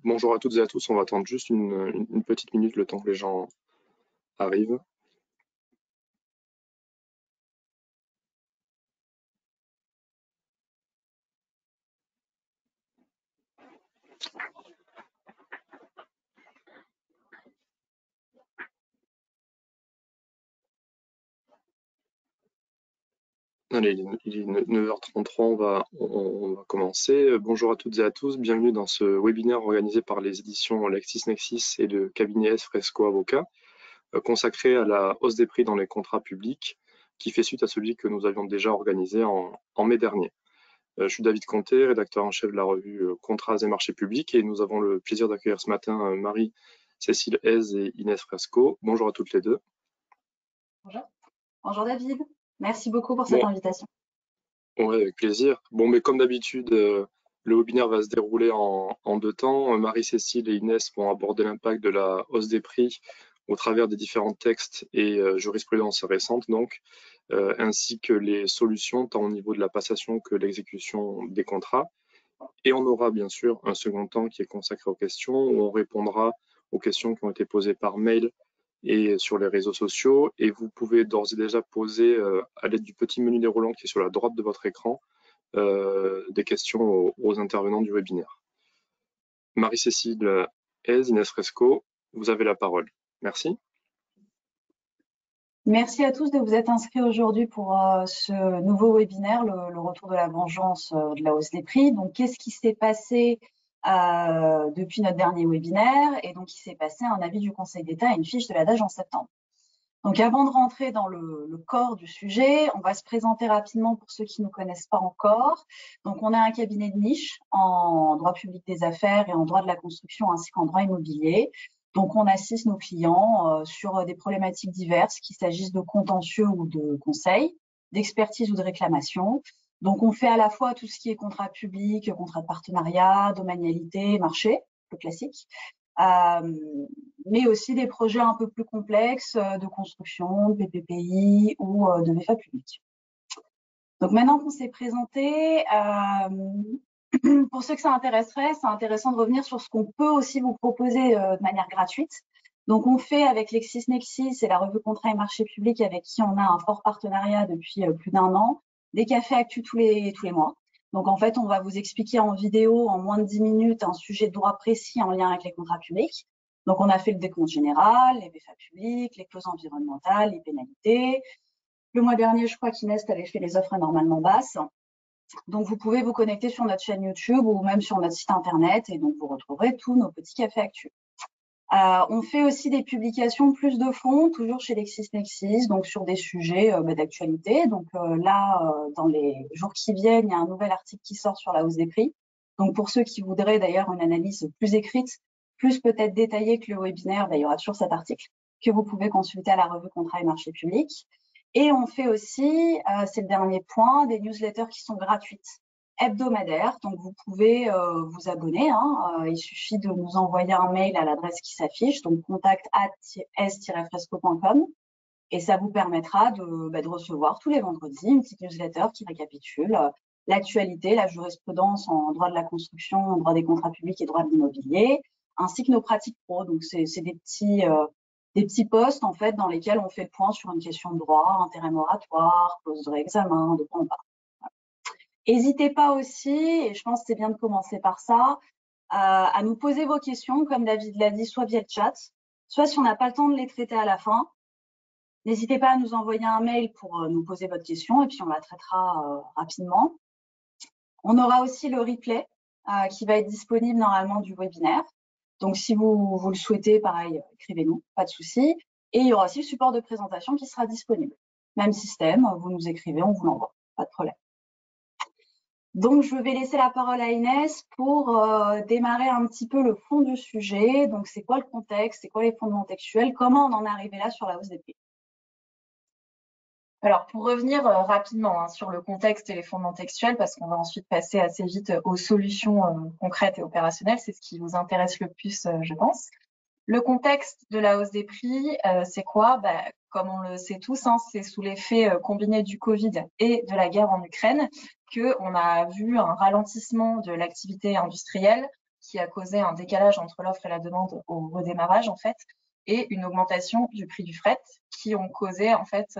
Bonjour à toutes et à tous, on va attendre juste une petite minute le temps que les gens arrivent. Allez, il est 9h33, on va commencer. Bonjour à toutes et à tous, bienvenue dans ce webinaire organisé par les éditions LexisNexis et le cabinet S Fresco Avocat, consacré à la hausse des prix dans les contrats publics, qui fait suite à celui que nous avions déjà organisé en mai dernier. Je suis David Conté, rédacteur en chef de la revue Contrats et marchés publics, et nous avons le plaisir d'accueillir ce matin Marie-Cécile Hez et Inès Fresco. Bonjour à toutes les deux. Bonjour. Bonjour David, merci beaucoup pour cette invitation. Ouais, avec plaisir. Bon, mais comme d'habitude, le webinaire va se dérouler en deux temps. Marie-Cécile et Inès vont aborder l'impact de la hausse des prix au travers des différents textes et jurisprudences récentes, donc, ainsi que les solutions tant au niveau de la passation que l'exécution des contrats. Et on aura bien sûr un second temps qui est consacré aux questions, où on répondra aux questions qui ont été posées par mail et sur les réseaux sociaux. Et vous pouvez d'ores et déjà poser, à l'aide du petit menu déroulant qui est sur la droite de votre écran, des questions aux intervenants du webinaire. Marie-Cécile Hez, Inès Fresco, vous avez la parole. Merci. Merci à tous de vous être inscrits aujourd'hui pour ce nouveau webinaire, le retour de la vengeance de la hausse des prix. Donc, qu'est-ce qui s'est passé depuis notre dernier webinaire? Et donc, il s'est passé un avis du Conseil d'État et une fiche de l'ADAGE en septembre. Donc, avant de rentrer dans le corps du sujet, on va se présenter rapidement pour ceux qui ne nous connaissent pas encore. Donc, on a un cabinet de niche en droit public des affaires et en droit de la construction ainsi qu'en droit immobilier. Donc, on assiste nos clients sur des problématiques diverses, qu'il s'agisse de contentieux ou de conseils, d'expertise ou de réclamation. Donc, on fait à la fois tout ce qui est contrat public, contrat de partenariat, domanialité, marché, le classique, mais aussi des projets un peu plus complexes de construction, de PPPI ou de VFA public. Donc, maintenant qu'on s'est présenté, pour ceux que ça intéresserait, c'est intéressant de revenir sur ce qu'on peut aussi vous proposer de manière gratuite. Donc, on fait avec LexisNexis et la revue Contrats et marchés publics avec qui on a un fort partenariat depuis plus d'1 an, des cafés actus tous les mois. Donc, en fait, on va vous expliquer en vidéo, en moins de 10 minutes, un sujet de droit précis en lien avec les contrats publics. Donc, on a fait le décompte général, les VFA publics, les clauses environnementales, les pénalités. Le mois dernier, je crois qu'Inès avait fait les offres anormalement basses. Donc, vous pouvez vous connecter sur notre chaîne YouTube ou même sur notre site internet et donc vous retrouverez tous nos petits cafés actus. On fait aussi des publications plus de fond, toujours chez LexisNexis, donc sur des sujets d'actualité. Donc là, dans les jours qui viennent, il y a un nouvel article qui sort sur la hausse des prix. Donc pour ceux qui voudraient d'ailleurs une analyse plus écrite, plus peut-être détaillée que le webinaire, il y aura toujours cet article que vous pouvez consulter à la revue Contrats et marchés publics. Et on fait aussi, c'est le dernier point, des newsletters qui sont gratuites, hebdomadaires. Donc, vous pouvez vous abonner. Il suffit de nous envoyer un mail à l'adresse qui s'affiche, donc contact@s-fresco.com. Et ça vous permettra de recevoir tous les vendredis une petite newsletter qui récapitule l'actualité, la jurisprudence en droit de la construction, en droit des contrats publics et droit de l'immobilier, ainsi que nos pratiques pro. Donc, c'est des petits posts en fait dans lesquels on fait le point sur une question de droit, intérêt moratoire, clause de réexamen, de quoi on parle. N'hésitez pas aussi, et je pense que c'est bien de commencer par ça, à nous poser vos questions, comme David l'a dit, soit via le chat, soit si on n'a pas le temps de les traiter à la fin. N'hésitez pas à nous envoyer un mail pour nous poser votre question et puis on la traitera rapidement. On aura aussi le replay qui va être disponible normalement du webinaire. Donc, si vous le souhaitez, pareil, écrivez-nous, pas de souci. Et il y aura aussi le support de présentation qui sera disponible. Même système, vous nous écrivez, on vous l'envoie, pas de problème. Donc, je vais laisser la parole à Inès pour démarrer un petit peu le fond du sujet. Donc, c'est quoi le contexte, c'est quoi les fondements textuels, comment on en est arrivé là sur la hausse des prix? Alors, pour revenir rapidement sur le contexte et les fondements textuels, parce qu'on va ensuite passer assez vite aux solutions concrètes et opérationnelles, c'est ce qui vous intéresse le plus, je pense. Le contexte de la hausse des prix, c'est quoi? Comme on le sait tous, c'est sous l'effet combiné du Covid et de la guerre en Ukraine qu'on a vu un ralentissement de l'activité industrielle qui a causé un décalage entre l'offre et la demande au redémarrage, en fait, et une augmentation du prix du fret qui ont causé, en fait,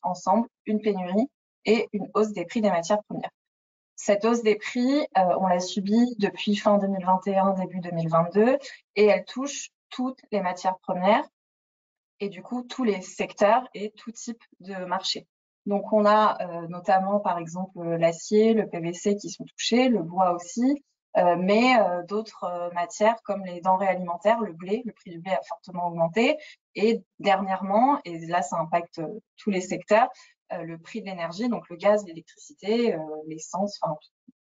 ensemble, une pénurie et une hausse des prix des matières premières. Cette hausse des prix, on l'a subie depuis fin 2021, début 2022, et elle touche toutes les matières premières et du coup tous les secteurs et tout type de marché. Donc on a notamment par exemple l'acier, le PVC qui sont touchés, le bois aussi, mais d'autres matières comme les denrées alimentaires, le blé, le prix du blé a fortement augmenté, et dernièrement, et là ça impacte tous les secteurs, le prix de l'énergie, donc le gaz, l'électricité, l'essence, enfin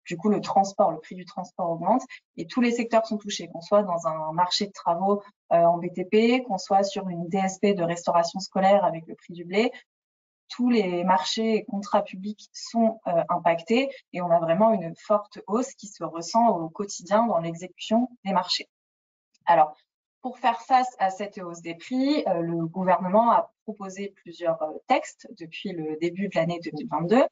du coup le transport, le prix du transport augmente et tous les secteurs sont touchés, qu'on soit dans un marché de travaux en BTP, qu'on soit sur une DSP de restauration scolaire avec le prix du blé. Tous les marchés et contrats publics sont impactés et on a vraiment une forte hausse qui se ressent au quotidien dans l'exécution des marchés. Alors, pour faire face à cette hausse des prix, le gouvernement a proposé plusieurs textes depuis le début de l'année 2022.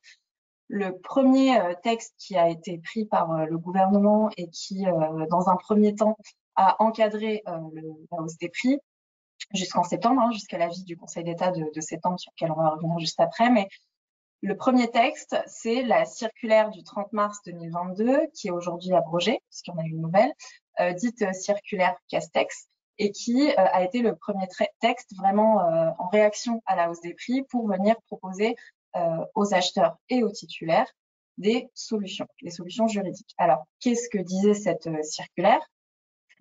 Le premier texte qui a été pris par le gouvernement et qui, dans un premier temps, a encadré la hausse des prix jusqu'en septembre, jusqu'à l'avis du Conseil d'État de septembre, sur lequel on va revenir juste après. Mais le premier texte, c'est la circulaire du 30 mars 2022, qui est aujourd'hui abrogée, puisqu'il y en a une nouvelle, dite circulaire Castex, et qui a été le premier texte vraiment en réaction à la hausse des prix pour venir proposer aux acheteurs et aux titulaires des solutions juridiques. Alors, qu'est-ce que disait cette circulaire?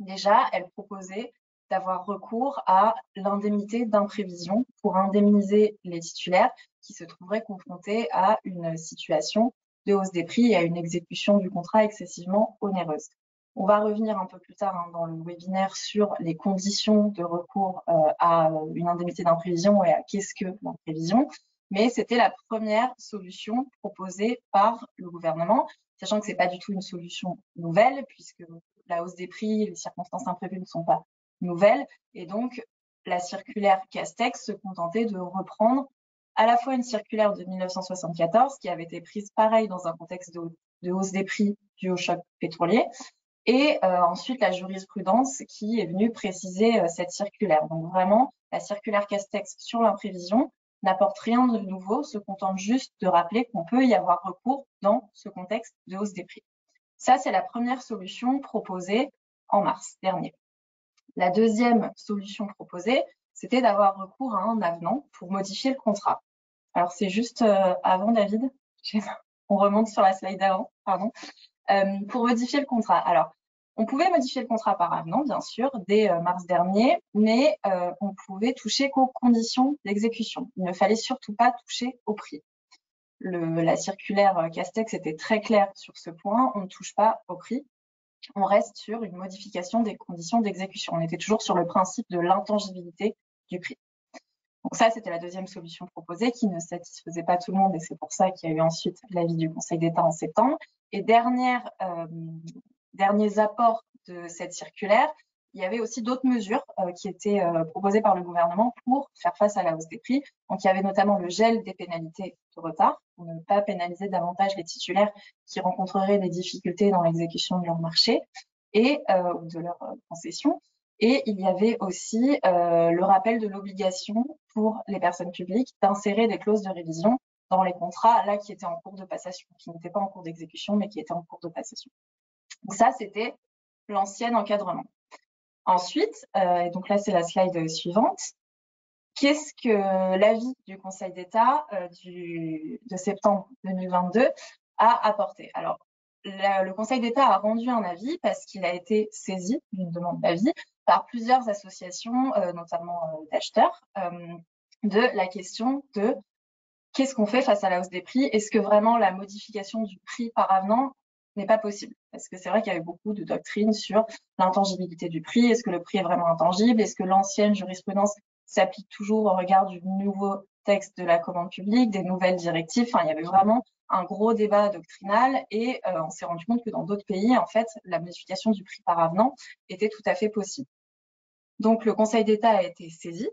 Déjà, elle proposait d'avoir recours à l'indemnité d'imprévision pour indemniser les titulaires qui se trouveraient confrontés à une situation de hausse des prix et à une exécution du contrat excessivement onéreuse. On va revenir un peu plus tard dans le webinaire sur les conditions de recours à une indemnité d'imprévision et à qu'est-ce que l'imprévision, mais c'était la première solution proposée par le gouvernement, sachant que ce n'est pas du tout une solution nouvelle, puisque la hausse des prix, les circonstances imprévues ne sont pas nouvelles, et donc la circulaire Castex se contentait de reprendre à la fois une circulaire de 1974 qui avait été prise pareil dans un contexte de hausse des prix dû au choc pétrolier, et ensuite la jurisprudence qui est venue préciser cette circulaire. Donc vraiment, la circulaire Castex sur l'imprévision n'apporte rien de nouveau, se contente juste de rappeler qu'on peut y avoir recours dans ce contexte de hausse des prix. Ça, c'est la première solution proposée en mars dernier. La deuxième solution proposée, c'était d'avoir recours à un avenant pour modifier le contrat. Alors, c'est juste avant, David, on remonte sur la slide d'avant, pardon, pour modifier le contrat. Alors, on pouvait modifier le contrat par avenant, bien sûr, dès mars dernier, mais on pouvait toucher qu'aux conditions d'exécution. Il ne fallait surtout pas toucher au prix. La circulaire Castex était très claire sur ce point, on ne touche pas au prix, on reste sur une modification des conditions d'exécution. On était toujours sur le principe de l'intangibilité du prix. Donc ça, c'était la deuxième solution proposée qui ne satisfaisait pas tout le monde et c'est pour ça qu'il y a eu ensuite l'avis du Conseil d'État en septembre. Et derniers apports de cette circulaire, il y avait aussi d'autres mesures qui étaient proposées par le gouvernement pour faire face à la hausse des prix. Donc, il y avait notamment le gel des pénalités de retard pour ne pas pénaliser davantage les titulaires qui rencontreraient des difficultés dans l'exécution de leur marché et de leur concession. Et il y avait aussi le rappel de l'obligation pour les personnes publiques d'insérer des clauses de révision dans les contrats là qui étaient en cours de passation, qui n'étaient pas en cours d'exécution, mais qui étaient en cours de passation. Donc ça, c'était l'ancien encadrement. Ensuite, et donc là, c'est la slide suivante. Qu'est-ce que l'avis du Conseil d'État de septembre 2022 a apporté? Alors, le Conseil d'État a rendu un avis parce qu'il a été saisi d'une demande d'avis par plusieurs associations, notamment d'acheteurs, de la question de qu'est-ce qu'on fait face à la hausse des prix? Est-ce que vraiment la modification du prix par avenant n'est pas possible? Parce que c'est vrai qu'il y avait beaucoup de doctrines sur l'intangibilité du prix. Est-ce que le prix est vraiment intangible? Est-ce que l'ancienne jurisprudence s'applique toujours au regard du nouveau texte de la commande publique, des nouvelles directives? Enfin, il y avait vraiment un gros débat doctrinal et on s'est rendu compte que dans d'autres pays, en fait, la modification du prix par avenant était tout à fait possible. Donc, le Conseil d'État a été saisi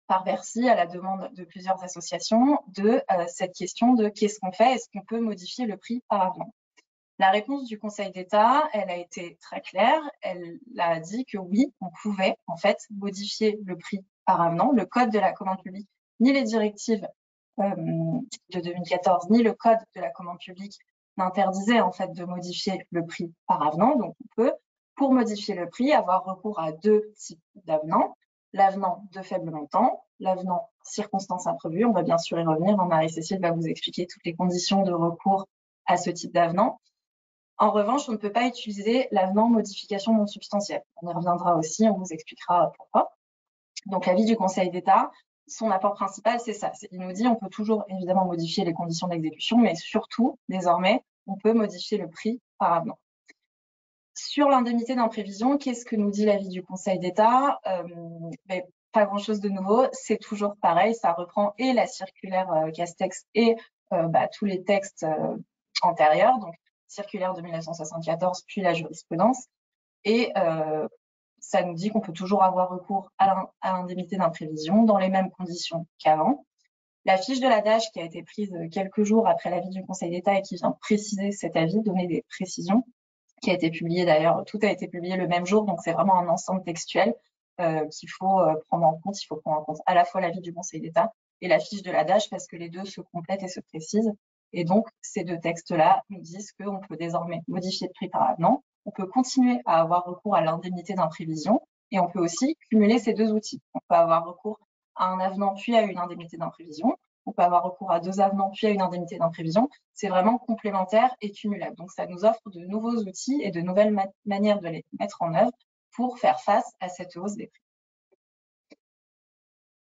par Bercy à la demande de plusieurs associations de cette question de qu'est-ce qu'on fait? Est-ce qu'on peut modifier le prix par avenant? La réponse du Conseil d'État, elle a été très claire. Elle a dit que oui, on pouvait en fait modifier le prix par avenant. Le code de la commande publique, ni les directives de 2014, ni le code de la commande publique n'interdisaient en fait de modifier le prix par avenant. Donc on peut, pour modifier le prix, avoir recours à deux types d'avenants. L'avenant de faible montant, l'avenant circonstances imprévues. On va bien sûr y revenir. Marie-Cécile va vous expliquer toutes les conditions de recours à ce type d'avenant. En revanche, on ne peut pas utiliser l'avenant modification non substantielle. On y reviendra aussi, on vous expliquera pourquoi. Donc, l'avis du Conseil d'État, son apport principal, c'est ça. Il nous dit on peut toujours évidemment modifier les conditions d'exécution, mais surtout, désormais, on peut modifier le prix par avenant. Sur l'indemnité d'imprévision, qu'est-ce que nous dit l'avis du Conseil d'État? Pas grand-chose de nouveau, c'est toujours pareil, ça reprend et la circulaire Castex et tous les textes antérieurs, donc circulaire de 1974, puis la jurisprudence, et ça nous dit qu'on peut toujours avoir recours à l'indemnité d'imprévision dans les mêmes conditions qu'avant. La fiche de la DAGE qui a été prise quelques jours après l'avis du Conseil d'État et qui vient préciser cet avis, donner des précisions, qui a été publié d'ailleurs, tout a été publié le même jour, donc c'est vraiment un ensemble textuel qu'il faut prendre en compte. Il faut prendre en compte à la fois l'avis du Conseil d'État et la fiche de la DAGE parce que les deux se complètent et se précisent. Et donc, ces deux textes-là nous disent qu'on peut désormais modifier le prix par avenant, on peut continuer à avoir recours à l'indemnité d'imprévision et on peut aussi cumuler ces deux outils. On peut avoir recours à un avenant puis à une indemnité d'imprévision. On peut avoir recours à deux avenants puis à une indemnité d'imprévision. C'est vraiment complémentaire et cumulable. Donc, ça nous offre de nouveaux outils et de nouvelles manières de les mettre en œuvre pour faire face à cette hausse des prix.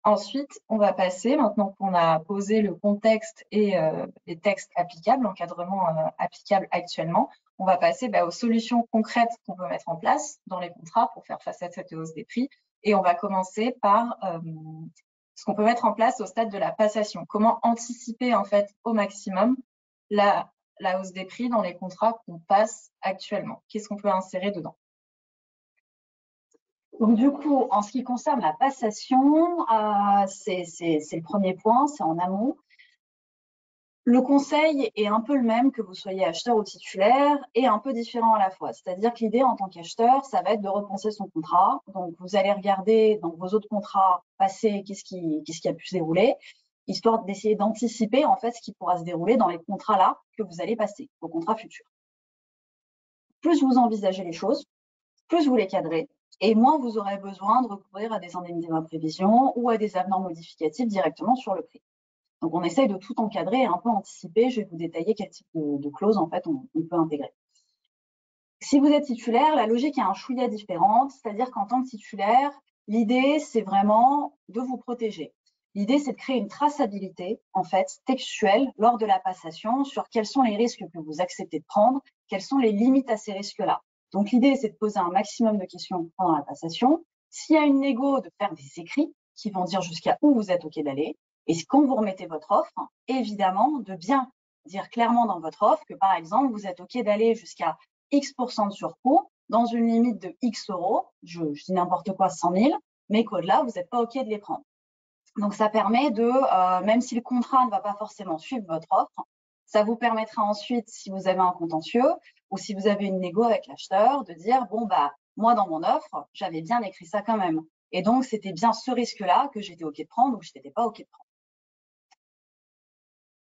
Ensuite, on va passer, maintenant qu'on a posé le contexte et les textes applicables, l'encadrement applicable actuellement, on va passer aux solutions concrètes qu'on peut mettre en place dans les contrats pour faire face à cette hausse des prix. Et on va commencer par ce qu'on peut mettre en place au stade de la passation. Comment anticiper en fait au maximum la hausse des prix dans les contrats qu'on passe actuellement? Qu'est-ce qu'on peut insérer dedans? Donc, du coup, en ce qui concerne la passation, c'est le premier point, c'est en amont. Le conseil est un peu le même que vous soyez acheteur ou titulaire et un peu différent à la fois. C'est-à-dire que l'idée en tant qu'acheteur, ça va être de repenser son contrat. Donc, vous allez regarder dans vos autres contrats passés qu'est-ce qui a pu se dérouler, histoire d'essayer d'anticiper en fait ce qui pourra se dérouler dans les contrats là que vous allez passer, vos contrats futurs. Plus vous envisagez les choses, plus vous les cadrez, et moins vous aurez besoin de recourir à des indemnités d'imprévision ou à des avenants modificatifs directement sur le prix. Donc, on essaye de tout encadrer et un peu anticiper. Je vais vous détailler quel type de clause, en fait, on peut intégrer. Si vous êtes titulaire, la logique est un chouïa différente, c'est-à-dire qu'en tant que titulaire, l'idée, c'est vraiment de vous protéger. L'idée, c'est de créer une traçabilité, en fait, textuelle lors de la passation sur quels sont les risques que vous acceptez de prendre, quelles sont les limites à ces risques-là. Donc, l'idée, c'est de poser un maximum de questions pendant la passation. S'il y a une négo, de faire des écrits qui vont dire jusqu'à où vous êtes OK d'aller. Et quand vous remettez votre offre, évidemment, de bien dire clairement dans votre offre que, par exemple, vous êtes OK d'aller jusqu'à X% de surcoût dans une limite de X euros, je dis n'importe quoi, 100 000, mais qu'au-delà, vous n'êtes pas OK de les prendre. Donc, ça permet de, même si le contrat ne va pas forcément suivre votre offre, ça vous permettra ensuite, si vous avez un contentieux ou si vous avez une négo avec l'acheteur, de dire, bon, moi, dans mon offre, j'avais bien écrit ça quand même. Et donc, c'était bien ce risque-là que j'étais OK de prendre ou que je n'étais pas OK de prendre.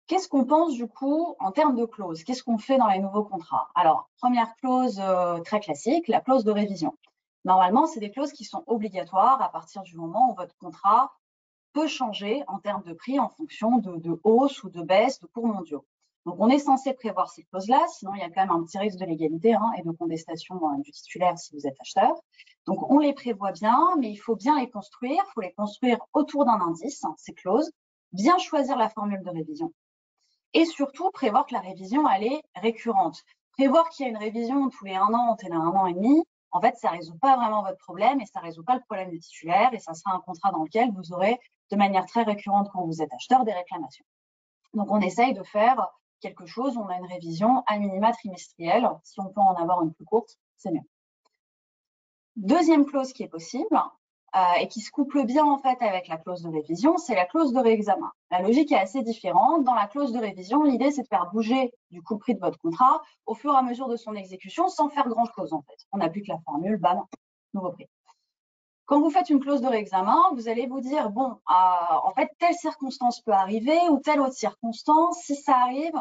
Qu'est-ce qu'on pense du coup en termes de clauses? Qu'est-ce qu'on fait dans les nouveaux contrats? Alors, première clause très classique, la clause de révision. Normalement, c'est des clauses qui sont obligatoires à partir du moment où votre contrat peut changer en termes de prix en fonction de hausse ou de baisse de cours mondiaux. Donc, on est censé prévoir ces clauses-là, sinon il y a quand même un petit risque de légalité et de contestation du titulaire si vous êtes acheteur. Donc, on les prévoit bien, mais il faut bien les construire. Il faut les construire autour d'un indice, ces clauses, bien choisir la formule de révision. Et surtout, prévoir que la révision, elle est récurrente. Prévoir qu'il y a une révision tous les 1 an, tous les 1 an et demi, en fait, ça ne résout pas vraiment votre problème et ça ne résout pas le problème du titulaire et ça sera un contrat dans lequel vous aurez de manière très récurrente quand vous êtes acheteur des réclamations. Donc, on essaye de faire quelque chose, on a une révision à minima trimestrielle. Si on peut en avoir une plus courte, c'est mieux. Deuxième clause qui est possible, et qui se couple bien en fait avec la clause de révision, c'est la clause de réexamen. La logique est assez différente. Dans la clause de révision, l'idée c'est de faire bouger du coup le prix de votre contrat au fur et à mesure de son exécution sans faire grand-chose en fait. On applique la formule, bam, nouveau prix. Quand vous faites une clause de réexamen, vous allez vous dire, bon, en fait, telle circonstance peut arriver ou telle autre circonstance. Si ça arrive,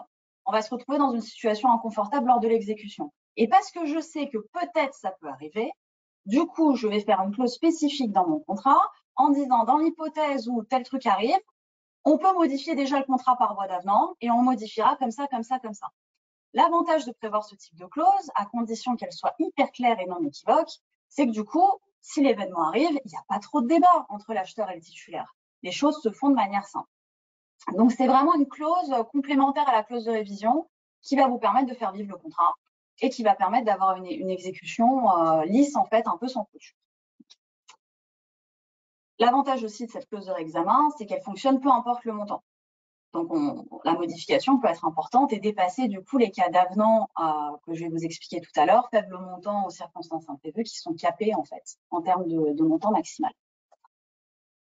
on va se retrouver dans une situation inconfortable lors de l'exécution. Et parce que je sais que peut-être ça peut arriver, du coup, je vais faire une clause spécifique dans mon contrat en disant, dans l'hypothèse où tel truc arrive, on peut modifier déjà le contrat par voie d'avenant et on modifiera comme ça, comme ça, comme ça. L'avantage de prévoir ce type de clause, à condition qu'elle soit hyper claire et non équivoque, c'est que du coup, si l'événement arrive, il n'y a pas trop de débat entre l'acheteur et le titulaire. Les choses se font de manière simple. Donc, c'est vraiment une clause complémentaire à la clause de révision qui va vous permettre de faire vivre le contrat et qui va permettre d'avoir une exécution lisse, en fait, un peu sans couture. L'avantage aussi de cette clause de réexamen, c'est qu'elle fonctionne peu importe le montant. Donc, la modification peut être importante et dépasser du coup les cas d'avenant que je vais vous expliquer tout à l'heure, faible montant aux circonstances imprévues qui sont capées en fait en termes de montant maximal.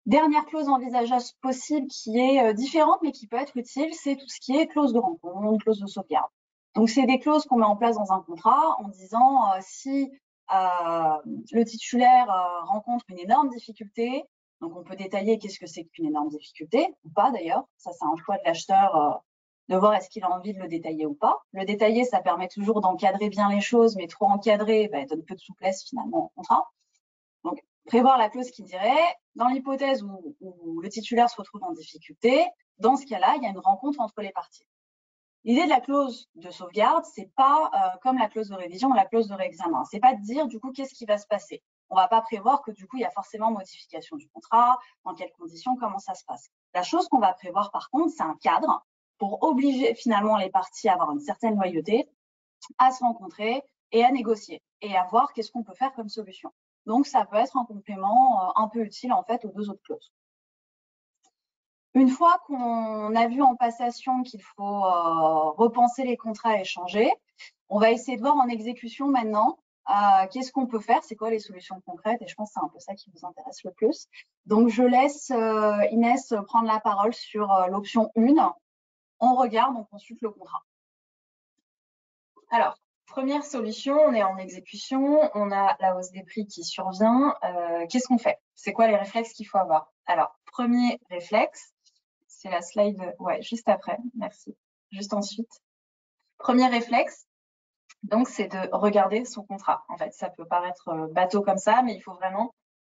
Dernière clause envisageable possible qui est différente mais qui peut être utile, c'est tout ce qui est clause de rencontre, clause de sauvegarde. Donc, c'est des clauses qu'on met en place dans un contrat en disant si le titulaire rencontre une énorme difficulté. Donc, on peut détailler qu'est-ce que c'est qu'une énorme difficulté, ou pas d'ailleurs. Ça, c'est un choix de l'acheteur de voir est-ce qu'il a envie de le détailler ou pas. Le détailler, ça permet toujours d'encadrer bien les choses, mais trop encadré, donne peu de souplesse finalement au contrat. Donc, prévoir la clause qui dirait, dans l'hypothèse où le titulaire se retrouve en difficulté, dans ce cas-là, il y a une rencontre entre les parties. L'idée de la clause de sauvegarde, c'est pas comme la clause de révision ou la clause de réexamen. C'est pas de dire du coup qu'est-ce qui va se passer. On va pas prévoir que du coup il y a forcément modification du contrat, dans quelles conditions, comment ça se passe. La chose qu'on va prévoir par contre, c'est un cadre pour obliger finalement les parties à avoir une certaine loyauté, à se rencontrer et à négocier et à voir qu'est-ce qu'on peut faire comme solution. Donc ça peut être un complément un peu utile en fait aux deux autres clauses. Une fois qu'on a vu en passation qu'il faut repenser les contrats et changer, on va essayer de voir en exécution maintenant qu'est-ce qu'on peut faire, c'est quoi les solutions concrètes, et je pense que c'est un peu ça qui vous intéresse le plus. Donc, je laisse Inès prendre la parole sur l'option 1. On regarde, on consulte le contrat. Alors, première solution, on est en exécution, on a la hausse des prix qui survient. Qu'est-ce qu'on fait? C'est quoi les réflexes qu'il faut avoir? Alors, premier réflexe, c'est la slide, ouais, juste après, merci, juste ensuite. Premier réflexe, donc, c'est de regarder son contrat. En fait, ça peut paraître bateau comme ça, mais il faut vraiment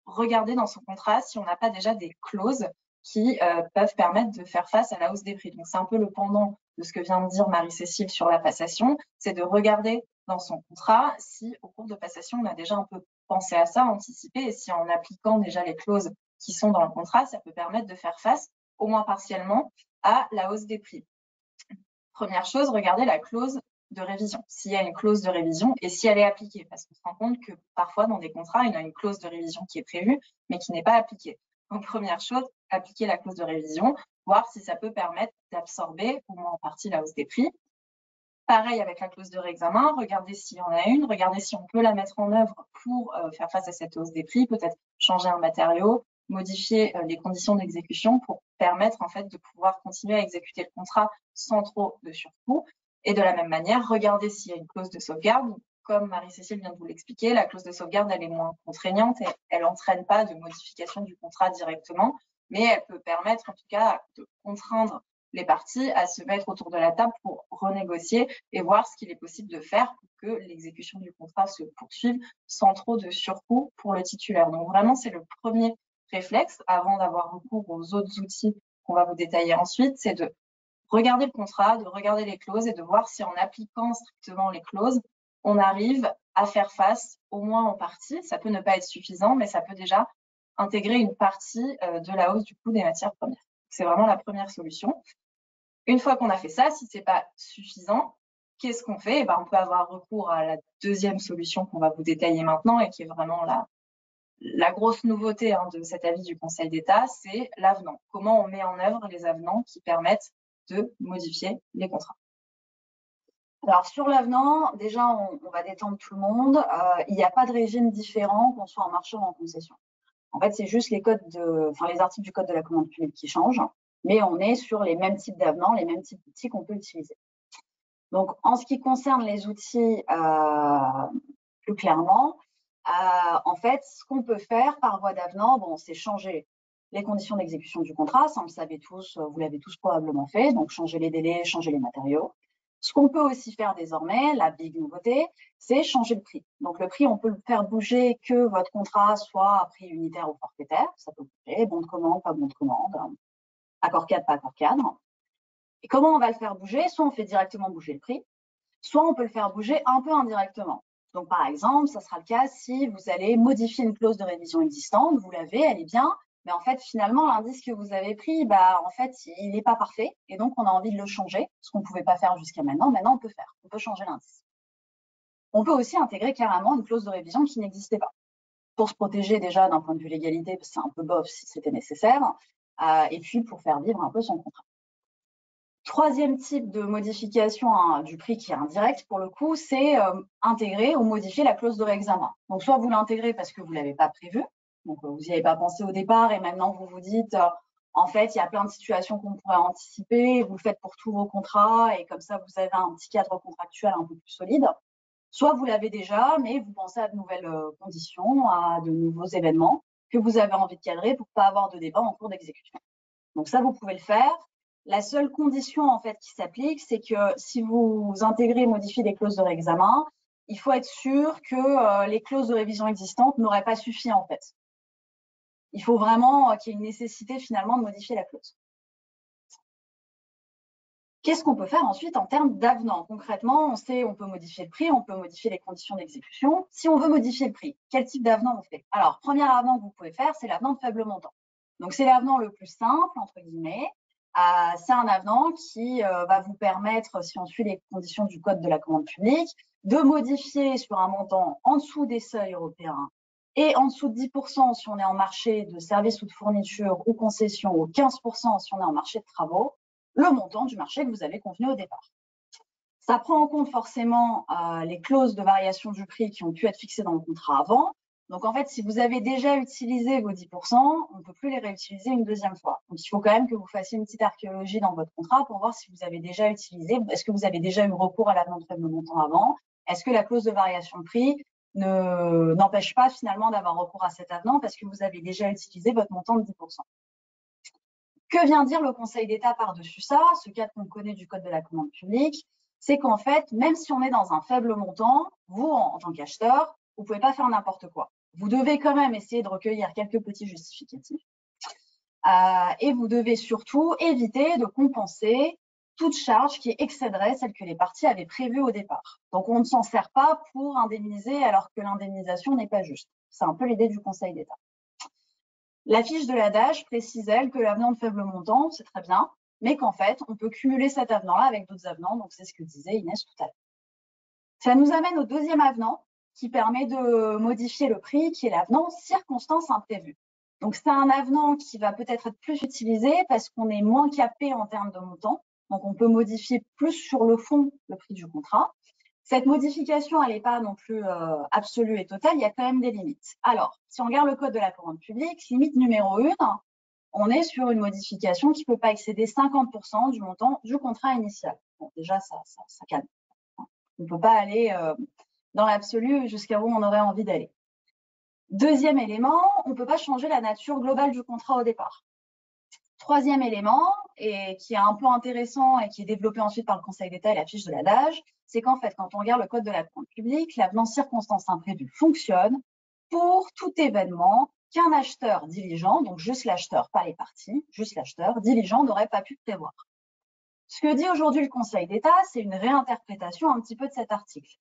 regarder dans son contrat si on n'a pas déjà des clauses qui peuvent permettre de faire face à la hausse des prix. Donc, c'est un peu le pendant de ce que vient de dire Marie-Cécile sur la passation, c'est de regarder dans son contrat si, au cours de passation, on a déjà un peu pensé à ça, anticipé, et si en appliquant déjà les clauses qui sont dans le contrat, ça peut permettre de faire face, au moins partiellement, à la hausse des prix. Première chose, regardez la clause de révision, s'il y a une clause de révision et si elle est appliquée, parce qu'on se rend compte que parfois dans des contrats, il y a une clause de révision qui est prévue, mais qui n'est pas appliquée. Donc, première chose, appliquer la clause de révision, voir si ça peut permettre d'absorber au moins en partie la hausse des prix. Pareil avec la clause de réexamen, regardez s'il y en a une, regardez si on peut la mettre en œuvre pour faire face à cette hausse des prix, peut-être changer un matériau, modifier les conditions d'exécution pour permettre en fait de pouvoir continuer à exécuter le contrat sans trop de surcoût. Et de la même manière, regardez s'il y a une clause de sauvegarde. Comme Marie-Cécile vient de vous l'expliquer, la clause de sauvegarde, elle est moins contraignante et elle n'entraîne pas de modification du contrat directement, mais elle peut permettre en tout cas de contraindre les parties à se mettre autour de la table pour renégocier et voir ce qu'il est possible de faire pour que l'exécution du contrat se poursuive sans trop de surcoût pour le titulaire. Donc vraiment, c'est le premier réflexe avant d'avoir recours aux autres outils qu'on va vous détailler ensuite, c'est de regarder le contrat, de regarder les clauses et de voir si en appliquant strictement les clauses, on arrive à faire face, au moins en partie. Ça peut ne pas être suffisant, mais ça peut déjà intégrer une partie de la hausse du coût des matières premières. C'est vraiment la première solution. Une fois qu'on a fait ça, si ce n'est pas suffisant, qu'est-ce qu'on fait? On peut avoir recours à la deuxième solution qu'on va vous détailler maintenant et qui est vraiment la grosse nouveauté de cet avis du Conseil d'État, c'est l'avenant. Comment on met en œuvre les avenants qui permettent de modifier les contrats. Alors, sur l'avenant, déjà, on va détendre tout le monde. Il n'y a pas de régime différent qu'on soit en marché ou en concession. En fait, c'est juste les articles du code de la commande publique qui changent, mais on est sur les mêmes types d'avenants, les mêmes types d'outils qu'on peut utiliser. Donc, en ce qui concerne les outils, plus clairement, en fait, ce qu'on peut faire par voie d'avenant, bon, c'est changer les conditions d'exécution du contrat, ça on le savait tous, vous l'avez tous probablement fait, donc changer les délais, changer les matériaux. Ce qu'on peut aussi faire désormais, la big nouveauté, c'est changer le prix. Donc le prix, on peut le faire bouger que votre contrat soit à prix unitaire ou forfaitaire, ça peut bouger, bon de commande, pas bon de commande, accord cadre, pas accord cadre. Et comment on va le faire bouger? Soit on fait directement bouger le prix, soit on peut le faire bouger un peu indirectement. Donc, par exemple, ça sera le cas si vous allez modifier une clause de révision existante, vous l'avez, elle est bien, mais en fait, finalement, l'indice que vous avez pris, en fait, il n'est pas parfait, et donc on a envie de le changer, ce qu'on ne pouvait pas faire jusqu'à maintenant. Maintenant, on peut faire, on peut changer l'indice. On peut aussi intégrer carrément une clause de révision qui n'existait pas, pour se protéger déjà d'un point de vue légalité, parce que c'est un peu bof si c'était nécessaire, et puis pour faire vivre un peu son contrat. Troisième type de modification du prix qui est indirect, pour le coup, c'est intégrer ou modifier la clause de réexamen. Donc, soit vous l'intégrez parce que vous ne l'avez pas prévu, donc vous n'y avez pas pensé au départ et maintenant vous vous dites, en fait, il y a plein de situations qu'on pourrait anticiper, vous le faites pour tous vos contrats et comme ça, vous avez un petit cadre contractuel un peu plus solide. Soit vous l'avez déjà, mais vous pensez à de nouvelles conditions, à de nouveaux événements que vous avez envie de cadrer pour ne pas avoir de débat en cours d'exécution. Donc ça, vous pouvez le faire. La seule condition en fait qui s'applique, c'est que si vous intégrez et modifiez des clauses de réexamen, il faut être sûr que les clauses de révision existantes n'auraient pas suffi en fait. Il faut vraiment qu'il y ait une nécessité finalement de modifier la clause. Qu'est-ce qu'on peut faire ensuite en termes d'avenant? Concrètement, on sait on peut modifier le prix, on peut modifier les conditions d'exécution. Si on veut modifier le prix, quel type d'avenant on fait? Alors, premier avenant que vous pouvez faire, c'est l'avenant de faible montant. Donc, c'est l'avenant le plus simple, entre guillemets. C'est un avenant qui va vous permettre, si on suit les conditions du code de la commande publique, de modifier sur un montant en dessous des seuils européens et en dessous de 10% si on est en marché de services ou de fourniture ou concession, ou 15% si on est en marché de travaux, le montant du marché que vous avez convenu au départ. Ça prend en compte forcément les clauses de variation du prix qui ont pu être fixées dans le contrat avant. Donc, en fait, si vous avez déjà utilisé vos 10%, on ne peut plus les réutiliser une deuxième fois. Donc, il faut quand même que vous fassiez une petite archéologie dans votre contrat pour voir si vous avez déjà utilisé, est-ce que vous avez déjà eu recours à l'avenant de faible montant avant? Est-ce que la clause de variation de prix n'empêche pas finalement d'avoir recours à cet avenant parce que vous avez déjà utilisé votre montant de 10%? Que vient dire le Conseil d'État par-dessus ça? Ce cadre qu'on connaît du Code de la commande publique, c'est qu'en fait, même si on est dans un faible montant, vous, en tant qu'acheteur, vous ne pouvez pas faire n'importe quoi. Vous devez quand même essayer de recueillir quelques petits justificatifs. Et vous devez surtout éviter de compenser toute charge qui excéderait celle que les parties avaient prévue au départ. Donc, on ne s'en sert pas pour indemniser alors que l'indemnisation n'est pas juste. C'est un peu l'idée du Conseil d'État. La fiche de l'adage précise, elle, que l'avenant de faible montant, c'est très bien, mais qu'en fait, on peut cumuler cet avenant-là avec d'autres avenants. Donc, c'est ce que disait Inès tout à l'heure. Ça nous amène au deuxième avenant qui permet de modifier le prix, qui est l'avenant circonstance imprévue. Donc, c'est un avenant qui va peut-être être plus utilisé parce qu'on est moins capé en termes de montant. Donc, on peut modifier plus sur le fond le prix du contrat. Cette modification, elle n'est pas non plus absolue et totale, il y a quand même des limites. Alors, si on regarde le code de la commande publique, limite numéro 1, on est sur une modification qui ne peut pas excéder 50% du montant du contrat initial. Bon, déjà, ça calme. On ne peut pas aller dans l'absolu jusqu'à où on aurait envie d'aller. Deuxième élément, on ne peut pas changer la nature globale du contrat au départ. Troisième élément, et qui est un peu intéressant et qui est développé ensuite par le Conseil d'État et la fiche de l'adage, c'est qu'en fait, quand on regarde le code de la commande publique, l'avenant circonstance imprévue fonctionne pour tout événement qu'un acheteur diligent, donc juste l'acheteur, pas les parties, juste l'acheteur diligent n'aurait pas pu prévoir. Ce que dit aujourd'hui le Conseil d'État, c'est une réinterprétation un petit peu de cet article.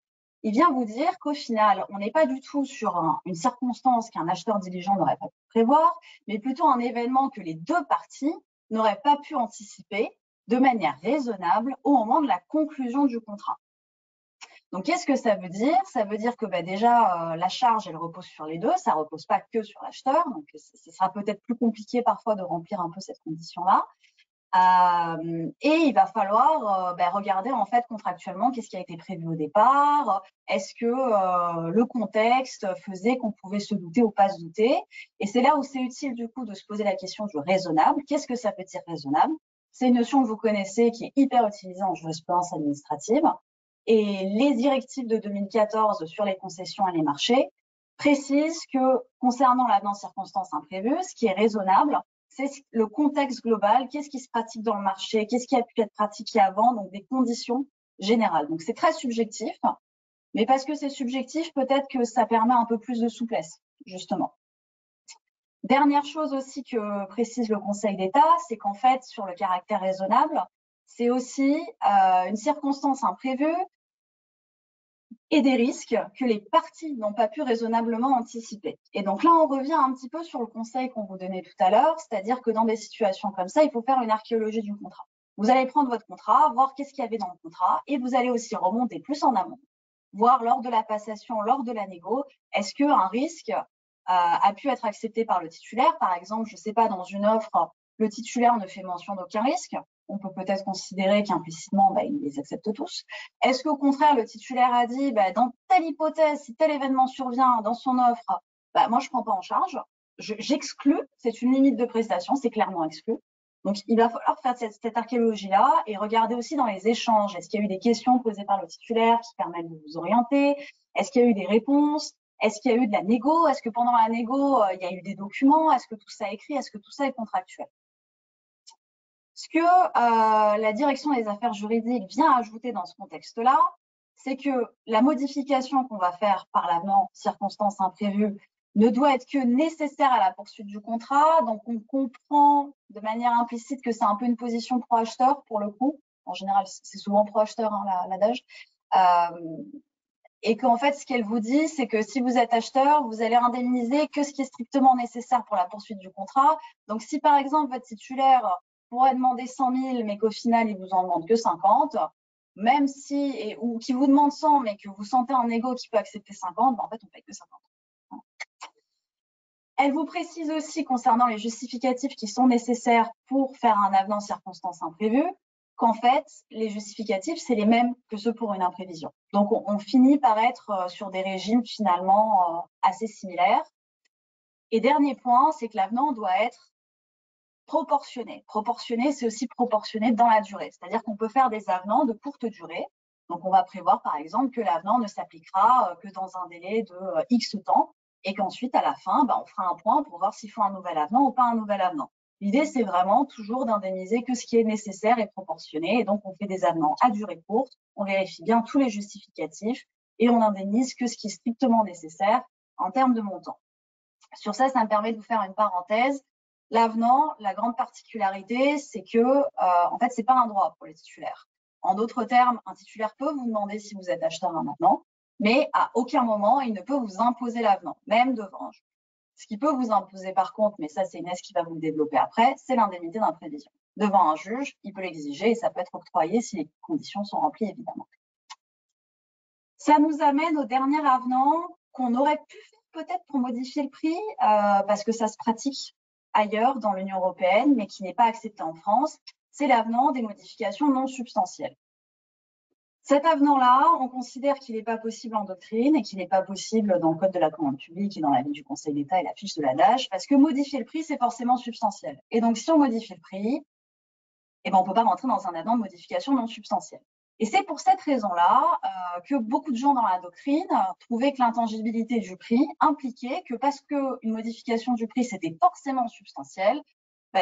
Il vient vous dire qu'au final, on n'est pas du tout sur une circonstance qu'un acheteur diligent n'aurait pas pu prévoir, mais plutôt un événement que les deux parties n'auraient pas pu anticiper de manière raisonnable au moment de la conclusion du contrat. Donc, qu'est-ce que ça veut dire? Ça veut dire que déjà, la charge, elle repose sur les deux, ça ne repose pas que sur l'acheteur, donc ce sera peut-être plus compliqué parfois de remplir un peu cette condition-là. Et il va falloir regarder en fait contractuellement qu'est-ce qui a été prévu au départ, est-ce que le contexte faisait qu'on pouvait se douter ou pas se douter. Et c'est là où c'est utile du coup de se poser la question du raisonnable. Qu'est-ce que ça veut dire raisonnable? C'est une notion que vous connaissez qui est hyper utilisée en jurisprudence administrative. Et les directives de 2014 sur les concessions et les marchés précisent que concernant l'avenant circonstances imprévues, ce qui est raisonnable, c'est le contexte global, qu'est-ce qui se pratique dans le marché, qu'est-ce qui a pu être pratiqué avant, donc des conditions générales. Donc c'est très subjectif, mais parce que c'est subjectif, peut-être que ça permet un peu plus de souplesse, justement. Dernière chose aussi que précise le Conseil d'État, c'est qu'en fait, sur le caractère raisonnable, c'est aussi une circonstance imprévue et des risques que les parties n'ont pas pu raisonnablement anticiper. Et donc là, on revient un petit peu sur le conseil qu'on vous donnait tout à l'heure, c'est-à-dire que dans des situations comme ça, il faut faire une archéologie du contrat. Vous allez prendre votre contrat, voir qu'est-ce qu'il y avait dans le contrat, et vous allez aussi remonter plus en amont, voir lors de la passation, lors de la négo, est-ce qu'un risque a pu être accepté par le titulaire. Par exemple, je ne sais pas, dans une offre, le titulaire ne fait mention d'aucun risque. On peut peut-être considérer qu'implicitement, ils les acceptent tous. Est-ce qu'au contraire, le titulaire a dit, dans telle hypothèse, si tel événement survient dans son offre, moi, je ne prends pas en charge, j'exclus, c'est une limite de prestation, c'est clairement exclu. Donc, il va falloir faire cette archéologie-là et regarder aussi dans les échanges. Est-ce qu'il y a eu des questions posées par le titulaire qui permettent de vous orienter? Est-ce qu'il y a eu des réponses? Est-ce qu'il y a eu de la négo? Est-ce que pendant la négo, il y a eu des documents? Est-ce que tout ça est écrit? Est-ce que tout ça est contractuel? Ce que la direction des affaires juridiques vient ajouter dans ce contexte-là, c'est que la modification qu'on va faire par l'avenant circonstances imprévues ne doit être que nécessaire à la poursuite du contrat. Donc, on comprend de manière implicite que c'est un peu une position pro-acheteur pour le coup. En général, c'est souvent pro-acheteur, l'adage. Et qu'en fait, ce qu'elle vous dit, c'est que si vous êtes acheteur, vous allez indemniser que ce qui est strictement nécessaire pour la poursuite du contrat. Donc, si par exemple, votre titulaire pourrait demander 100 000, mais qu'au final, il vous en demande que 50, même si, ou qui vous demande 100, mais que vous sentez en égo qui peut accepter 50, en fait, on paye que 50. Elle vous précise aussi, concernant les justificatifs qui sont nécessaires pour faire un avenant circonstances imprévues, qu'en fait, les justificatifs, c'est les mêmes que ceux pour une imprévision. Donc, on finit par être sur des régimes finalement assez similaires. Et dernier point, c'est que l'avenant doit être proportionné. Proportionné, c'est aussi proportionné dans la durée. C'est-à-dire qu'on peut faire des avenants de courte durée. Donc, on va prévoir, par exemple, que l'avenant ne s'appliquera que dans un délai de X temps et qu'ensuite, à la fin, on fera un point pour voir s'il faut un nouvel avenant ou pas un nouvel avenant. L'idée, c'est vraiment toujours d'indemniser que ce qui est nécessaire et proportionné. Et donc, on fait des avenants à durée courte, on vérifie bien tous les justificatifs et on indemnise que ce qui est strictement nécessaire en termes de montant. Sur ça, ça me permet de vous faire une parenthèse. L'avenant, la grande particularité, c'est que, en fait, c'est pas un droit pour les titulaires. En d'autres termes, un titulaire peut vous demander si vous êtes acheteur d'un avenant, mais à aucun moment, il ne peut vous imposer l'avenant, même devant un juge. Ce qui peut vous imposer, par contre, mais ça, c'est Inès qui va vous le développer après, c'est l'indemnité d'imprévision. Devant un juge, il peut l'exiger et ça peut être octroyé si les conditions sont remplies, évidemment. Ça nous amène au dernier avenant qu'on aurait pu faire peut-être pour modifier le prix, parce que ça se pratique ailleurs dans l'Union européenne, mais qui n'est pas accepté en France, c'est l'avenant des modifications non substantielles. Cet avenant-là, on considère qu'il n'est pas possible en doctrine et qu'il n'est pas possible dans le Code de la commande publique et dans l'avis du Conseil d'État et la fiche de l'adage, parce que modifier le prix, c'est forcément substantiel. Et donc, si on modifie le prix, on ne peut pas rentrer dans un avenant de modification non substantielle. Et c'est pour cette raison-là que beaucoup de gens dans la doctrine trouvaient que l'intangibilité du prix impliquait que parce qu'une modification du prix, c'était forcément substantiel,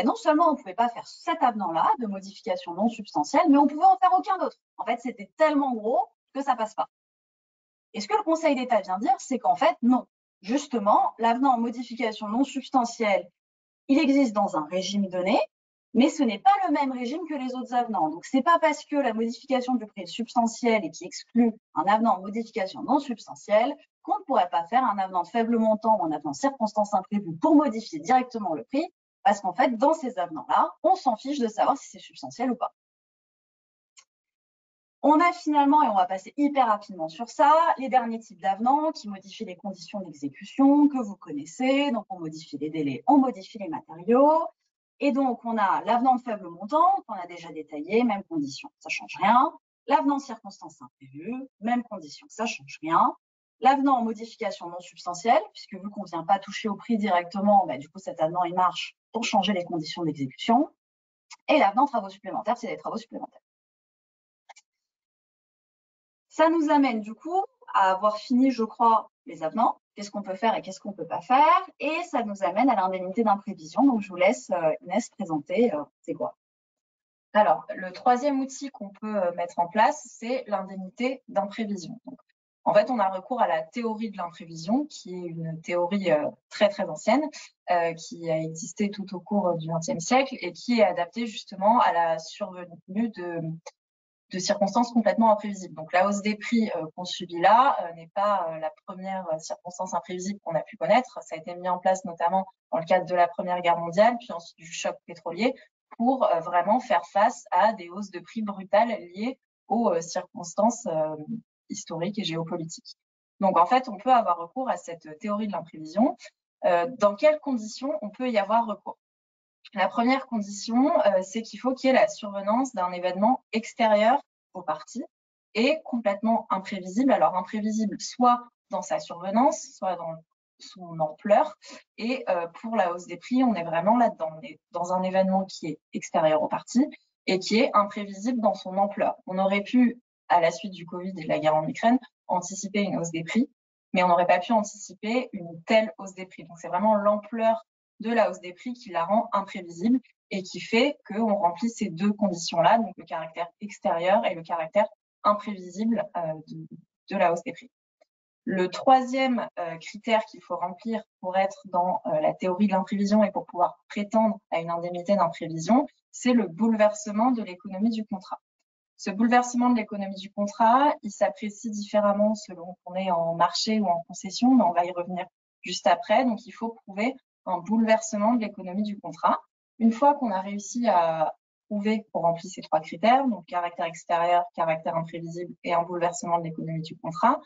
non seulement on ne pouvait pas faire cet avenant-là de modification non substantielle, mais on pouvait en faire aucun autre. En fait, c'était tellement gros que ça passe pas. Et ce que le Conseil d'État vient dire, c'est qu'en fait, non. Justement, l'avenant en modification non substantielle, il existe dans un régime donné, mais ce n'est pas le même régime que les autres avenants. Donc, ce n'est pas parce que la modification du prix est substantielle et qui exclut un avenant en modification non substantielle qu'on ne pourrait pas faire un avenant de faible montant ou un avenant circonstances imprévues pour modifier directement le prix, parce qu'en fait, dans ces avenants-là, on s'en fiche de savoir si c'est substantiel ou pas. On a finalement, et on va passer hyper rapidement sur ça, les derniers types d'avenants qui modifient les conditions d'exécution que vous connaissez. Donc, on modifie les délais, on modifie les matériaux. Et donc, on a l'avenant de faible montant, qu'on a déjà détaillé, même condition, ça ne change rien. L'avenant circonstance imprévue, même condition, ça ne change rien. L'avenant en modification non substantielle, puisque vu qu'on ne vient pas toucher au prix directement, du coup, cet avenant, il marche pour changer les conditions d'exécution. Et l'avenant travaux supplémentaires, c'est des travaux supplémentaires. Ça nous amène du coup à avoir fini, je crois, les avenants. Qu'est-ce qu'on peut faire et qu'est-ce qu'on ne peut pas faire. Et ça nous amène à l'indemnité d'imprévision. Donc, je vous laisse Inès présenter c'est quoi. Alors, le troisième outil qu'on peut mettre en place, c'est l'indemnité d'imprévision. En fait, on a recours à la théorie de l'imprévision, qui est une théorie très, très ancienne, qui a existé tout au cours du XXe siècle et qui est adaptée justement à la survenue de circonstances complètement imprévisibles. Donc, la hausse des prix qu'on subit là n'est pas la première circonstance imprévisible qu'on a pu connaître. Ça a été mis en place notamment dans le cadre de la Première Guerre mondiale, puis ensuite du choc pétrolier, pour vraiment faire face à des hausses de prix brutales liées aux circonstances historiques et géopolitiques. Donc, en fait, on peut avoir recours à cette théorie de l'imprévision. Dans quelles conditions on peut y avoir recours? La première condition, c'est qu'il faut qu'il y ait la survenance d'un événement extérieur aux parties et complètement imprévisible. Alors, imprévisible soit dans sa survenance, soit dans son ampleur. Et pour la hausse des prix, on est vraiment là-dedans. On est dans un événement qui est extérieur aux parties et qui est imprévisible dans son ampleur. On aurait pu, à la suite du Covid et de la guerre en Ukraine, anticiper une hausse des prix, mais on n'aurait pas pu anticiper une telle hausse des prix. Donc, c'est vraiment l'ampleur de la hausse des prix qui la rend imprévisible et qui fait qu'on remplit ces deux conditions-là, donc le caractère extérieur et le caractère imprévisible de la hausse des prix. Le troisième critère qu'il faut remplir pour être dans la théorie de l'imprévision et pour pouvoir prétendre à une indemnité d'imprévision, c'est le bouleversement de l'économie du contrat. Ce bouleversement de l'économie du contrat, il s'apprécie différemment selon qu'on est en marché ou en concession, mais on va y revenir juste après. Donc, il faut prouver un bouleversement de l'économie du contrat. Une fois qu'on a réussi à prouver qu'on remplit ces trois critères, donc caractère extérieur, caractère imprévisible et un bouleversement de l'économie du contrat,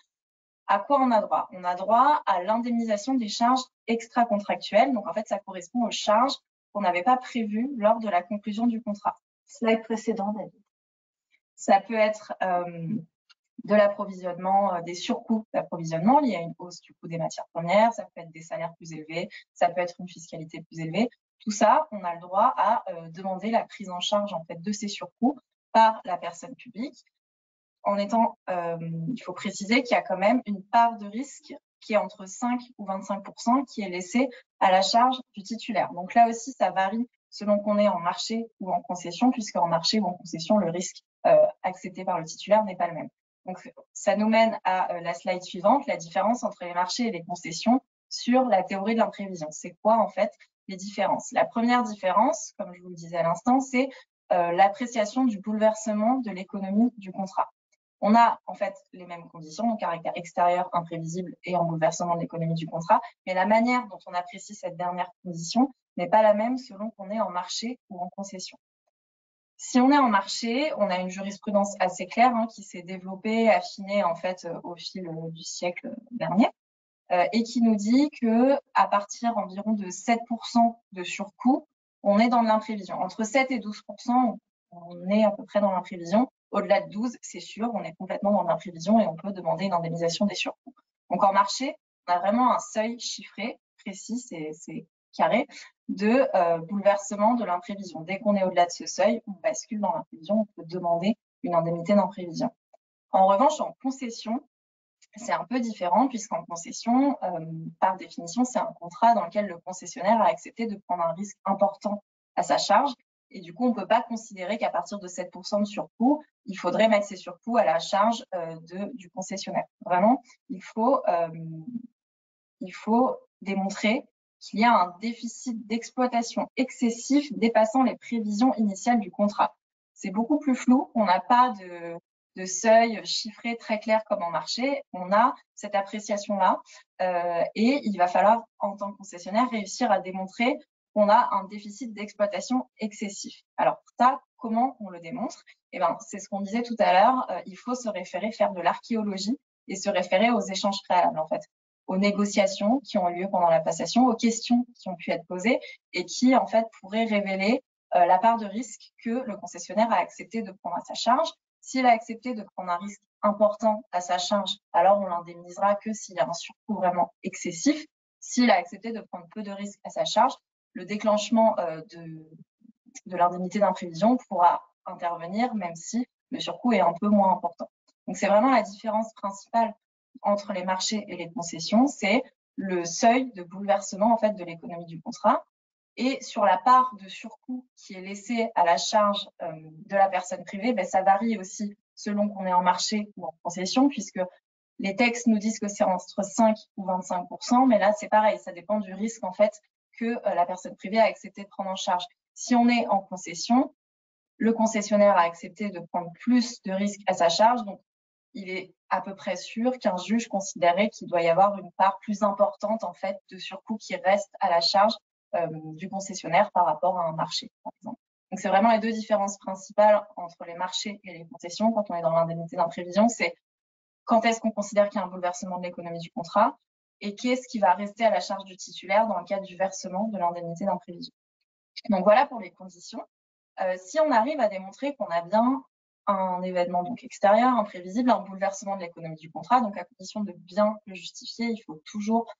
à quoi on a droit? On a droit à l'indemnisation des charges extra-contractuelles. Donc, en fait, ça correspond aux charges qu'on n'avait pas prévues lors de la conclusion du contrat. Slide précédent, David. Ça peut être de l'approvisionnement, des surcoûts d'approvisionnement liés à une hausse du coût des matières premières, ça peut être des salaires plus élevés, ça peut être une fiscalité plus élevée. Tout ça, on a le droit à demander la prise en charge en fait de ces surcoûts par la personne publique. En étant, il faut préciser qu'il y a quand même une part de risque qui est entre 5 ou 25% qui est laissée à la charge du titulaire. Donc là aussi, ça varie selon qu'on est en marché ou en concession, puisqu'en marché ou en concession, le risque accepté par le titulaire n'est pas le même. Donc, ça nous mène à la slide suivante, la différence entre les marchés et les concessions sur la théorie de l'imprévision. C'est quoi, en fait, les différences? La première différence, comme je vous le disais à l'instant, c'est l'appréciation du bouleversement de l'économie du contrat. On a, en fait, les mêmes conditions, donc caractère extérieur, imprévisible et en bouleversement de l'économie du contrat, mais la manière dont on apprécie cette dernière condition n'est pas la même selon qu'on est en marché ou en concession. Si on est en marché, on a une jurisprudence assez claire qui s'est développée, affinée en fait au fil du siècle dernier, et qui nous dit que à partir environ de 7% de surcoût, on est dans l'imprévision. Entre 7 et 12%, on est à peu près dans l'imprévision. Au-delà de 12, c'est sûr, on est complètement dans l'imprévision et on peut demander une indemnisation des surcoûts. Donc en marché, on a vraiment un seuil chiffré, précis, c'est carré, de bouleversement de l'imprévision. Dès qu'on est au-delà de ce seuil, on bascule dans l'imprévision, on peut demander une indemnité d'imprévision. En revanche, en concession, c'est un peu différent puisqu'en concession, par définition, c'est un contrat dans lequel le concessionnaire a accepté de prendre un risque important à sa charge. Et du coup, on ne peut pas considérer qu'à partir de 7% de surcoût, il faudrait mettre ces surcoûts à la charge du concessionnaire. Vraiment, il faut démontrer qu'il y a un déficit d'exploitation excessif dépassant les prévisions initiales du contrat. C'est beaucoup plus flou, on n'a pas de seuil chiffré très clair comme en marché, on a cette appréciation-là et il va falloir, en tant que concessionnaire, réussir à démontrer qu'on a un déficit d'exploitation excessif. Alors, ça, comment on le démontre? Eh ben, c'est ce qu'on disait tout à l'heure, il faut se référer, faire de l'archéologie et se référer aux échanges préalables, en fait. aux négociations qui ont eu lieu pendant la passation, aux questions qui ont pu être posées et qui, en fait, pourraient révéler la part de risque que le concessionnaire a accepté de prendre à sa charge. S'il a accepté de prendre un risque important à sa charge, alors on l'indemnisera que s'il y a un surcoût vraiment excessif. S'il a accepté de prendre peu de risques à sa charge, le déclenchement de l'indemnité d'imprévision pourra intervenir même si le surcoût est un peu moins important. Donc c'est vraiment la différence principale entre les marchés et les concessions, c'est le seuil de bouleversement en fait de l'économie du contrat. Et sur la part de surcoût qui est laissée à la charge de la personne privée, ben, ça varie aussi selon qu'on est en marché ou en concession, puisque les textes nous disent que c'est entre 5 ou 25%, mais là c'est pareil, ça dépend du risque en fait que la personne privée a accepté de prendre en charge. Si on est en concession, le concessionnaire a accepté de prendre plus de risques à sa charge, donc il est à peu près sûr qu'un juge considérait qu'il doit y avoir une part plus importante en fait de surcoût qui reste à la charge du concessionnaire par rapport à un marché, par exemple. Donc c'est vraiment les deux différences principales entre les marchés et les concessions quand on est dans l'indemnité d'imprévision, c'est quand est-ce qu'on considère qu'il y a un bouleversement de l'économie du contrat et qu'est-ce qui va rester à la charge du titulaire dans le cadre du versement de l'indemnité d'imprévision. Donc voilà pour les conditions. Si on arrive à démontrer qu'on a bien un événement donc extérieur, imprévisible, un bouleversement de l'économie du contrat, donc à condition de bien le justifier, il faut toujours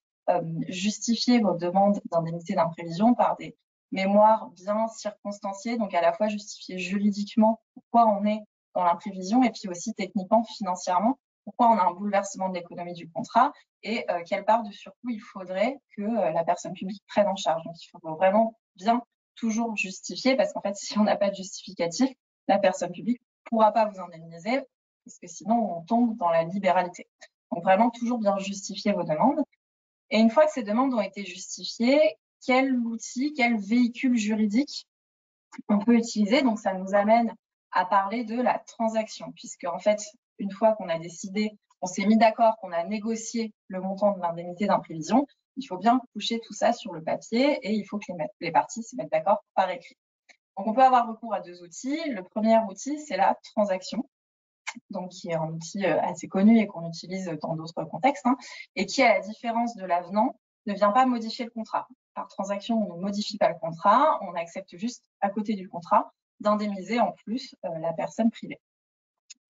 justifier vos demandes d'indemnité d'imprévision par des mémoires bien circonstanciées, donc à la fois justifier juridiquement pourquoi on est dans l'imprévision et puis aussi techniquement, financièrement, pourquoi on a un bouleversement de l'économie du contrat et quelle part de surcoût il faudrait que la personne publique prenne en charge. Donc il faut vraiment bien toujours justifier parce qu'en fait, si on n'a pas de justificatif, la personne publique ne pourra pas vous indemniser parce que sinon, on tombe dans la libéralité. Donc vraiment, toujours bien justifier vos demandes. Et une fois que ces demandes ont été justifiées, quel outil, quel véhicule juridique on peut utiliser? Donc ça nous amène à parler de la transaction, puisque en fait, une fois qu'on a décidé, on s'est mis d'accord, qu'on a négocié le montant de l'indemnité d'imprévision, il faut bien coucher tout ça sur le papier et il faut que les parties se mettent d'accord par écrit. Donc on peut avoir recours à deux outils. Le premier outil, c'est la transaction, donc qui est un outil assez connu et qu'on utilise dans d'autres contextes, et qui, à la différence de l'avenant, ne vient pas modifier le contrat. Par transaction, on ne modifie pas le contrat, on accepte juste, à côté du contrat, d'indemniser en plus la personne privée.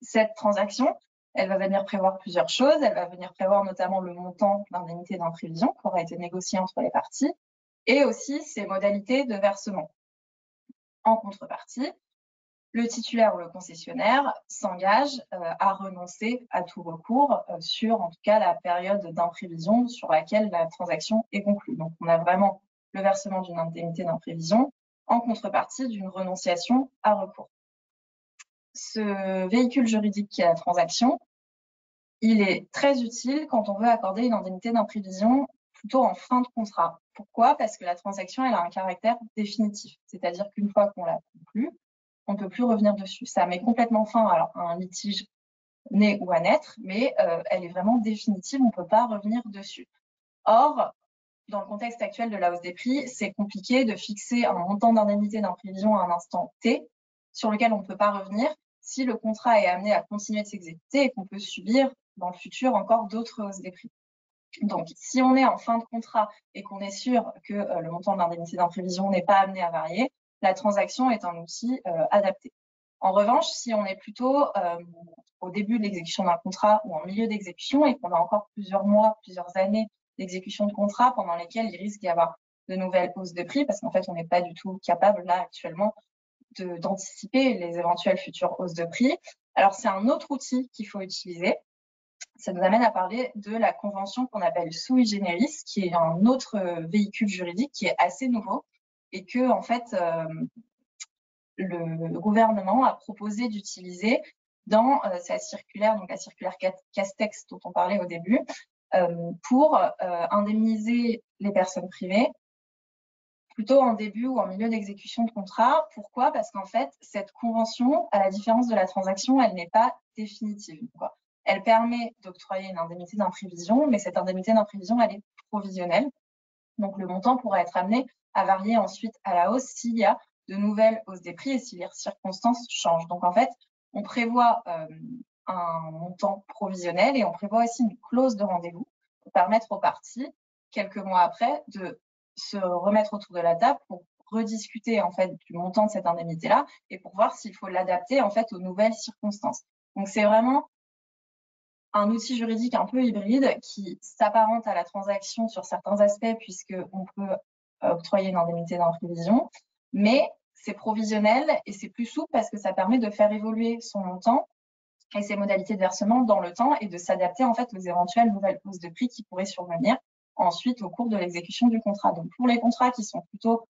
Cette transaction, elle va venir prévoir plusieurs choses. Elle va venir prévoir notamment le montant de l'indemnité d'imprévision qui aura été négocié entre les parties et aussi ses modalités de versement. En contrepartie, le titulaire ou le concessionnaire s'engage à renoncer à tout recours sur, en tout cas, la période d'imprévision sur laquelle la transaction est conclue. Donc, on a vraiment le versement d'une indemnité d'imprévision en contrepartie d'une renonciation à recours. Ce véhicule juridique qui est la transaction, il est très utile quand on veut accorder une indemnité d'imprévision plutôt en fin de contrat. Pourquoi? Parce que la transaction, elle a un caractère définitif. C'est-à-dire qu'une fois qu'on l'a conclue, on ne peut plus revenir dessus. Ça met complètement fin à un litige né ou à naître, mais elle est vraiment définitive, on ne peut pas revenir dessus. Or, dans le contexte actuel de la hausse des prix, c'est compliqué de fixer un montant d'indemnité d'imprévision à un instant T sur lequel on ne peut pas revenir si le contrat est amené à continuer de s'exécuter et qu'on peut subir dans le futur encore d'autres hausses des prix. Donc, si on est en fin de contrat et qu'on est sûr que le montant de l'indemnité d'imprévision n'est pas amené à varier, la transaction est un outil adapté. En revanche, si on est plutôt au début de l'exécution d'un contrat ou en milieu d'exécution et qu'on a encore plusieurs mois, plusieurs années d'exécution de contrat pendant lesquels il risque d'y avoir de nouvelles hausses de prix, parce qu'en fait, on n'est pas du tout capable là actuellement d'anticiper les éventuelles futures hausses de prix. Alors, c'est un autre outil qu'il faut utiliser. Ça nous amène à parler de la convention qu'on appelle sui generis, qui est un autre véhicule juridique qui est assez nouveau et que, en fait, le gouvernement a proposé d'utiliser dans sa circulaire, donc la circulaire Castex dont on parlait au début, pour indemniser les personnes privées plutôt en début ou en milieu d'exécution de contrat. Pourquoi? Parce qu'en fait, cette convention, à la différence de la transaction, elle n'est pas définitive. Elle permet d'octroyer une indemnité d'imprévision, mais cette indemnité d'imprévision, elle est provisionnelle. Donc, le montant pourra être amené à varier ensuite à la hausse s'il y a de nouvelles hausses des prix et si les circonstances changent. Donc, en fait, on prévoit un montant provisionnel et on prévoit aussi une clause de rendez-vous. permettre aux parties, quelques mois après, de se remettre autour de la table pour rediscuter en fait du montant de cette indemnité-là et pour voir s'il faut l'adapter en fait aux nouvelles circonstances. Donc c'est vraiment un outil juridique un peu hybride qui s'apparente à la transaction sur certains aspects puisqu'on peut octroyer une indemnité d'imprévision, mais c'est provisionnel et c'est plus souple parce que ça permet de faire évoluer son montant et ses modalités de versement dans le temps et de s'adapter en fait aux éventuelles nouvelles hausses de prix qui pourraient survenir ensuite au cours de l'exécution du contrat. Donc pour les contrats qui sont plutôt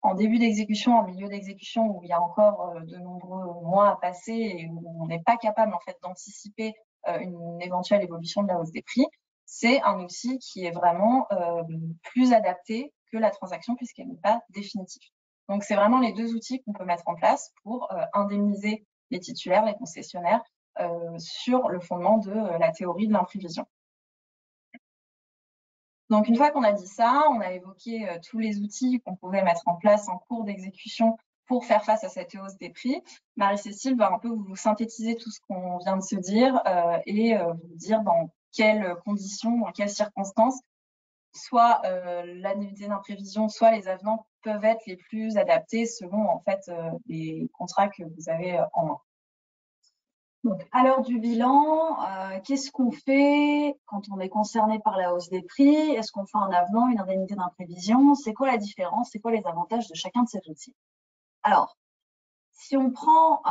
en début d'exécution, en milieu d'exécution, où il y a encore de nombreux mois à passer et où on n'est pas capable en fait d'anticiper une éventuelle évolution de la hausse des prix, c'est un outil qui est vraiment plus adapté que la transaction puisqu'elle n'est pas définitive. Donc c'est vraiment les deux outils qu'on peut mettre en place pour indemniser les titulaires, les concessionnaires, sur le fondement de la théorie de l'imprévision. Donc, une fois qu'on a dit ça, on a évoqué tous les outils qu'on pouvait mettre en place en cours d'exécution pour faire face à cette hausse des prix. Marie-Cécile va un peu vous synthétiser tout ce qu'on vient de se dire et vous dire dans quelles conditions, dans quelles circonstances, soit l'indemnité d'imprévision, soit les avenants peuvent être les plus adaptés selon en fait les contrats que vous avez en main. Donc, à l'heure du bilan, qu'est-ce qu'on fait quand on est concerné par la hausse des prix? Est-ce qu'on fait un avenant, une indemnité d'imprévision? C'est quoi la différence? C'est quoi les avantages de chacun de ces outils? Alors, si on prend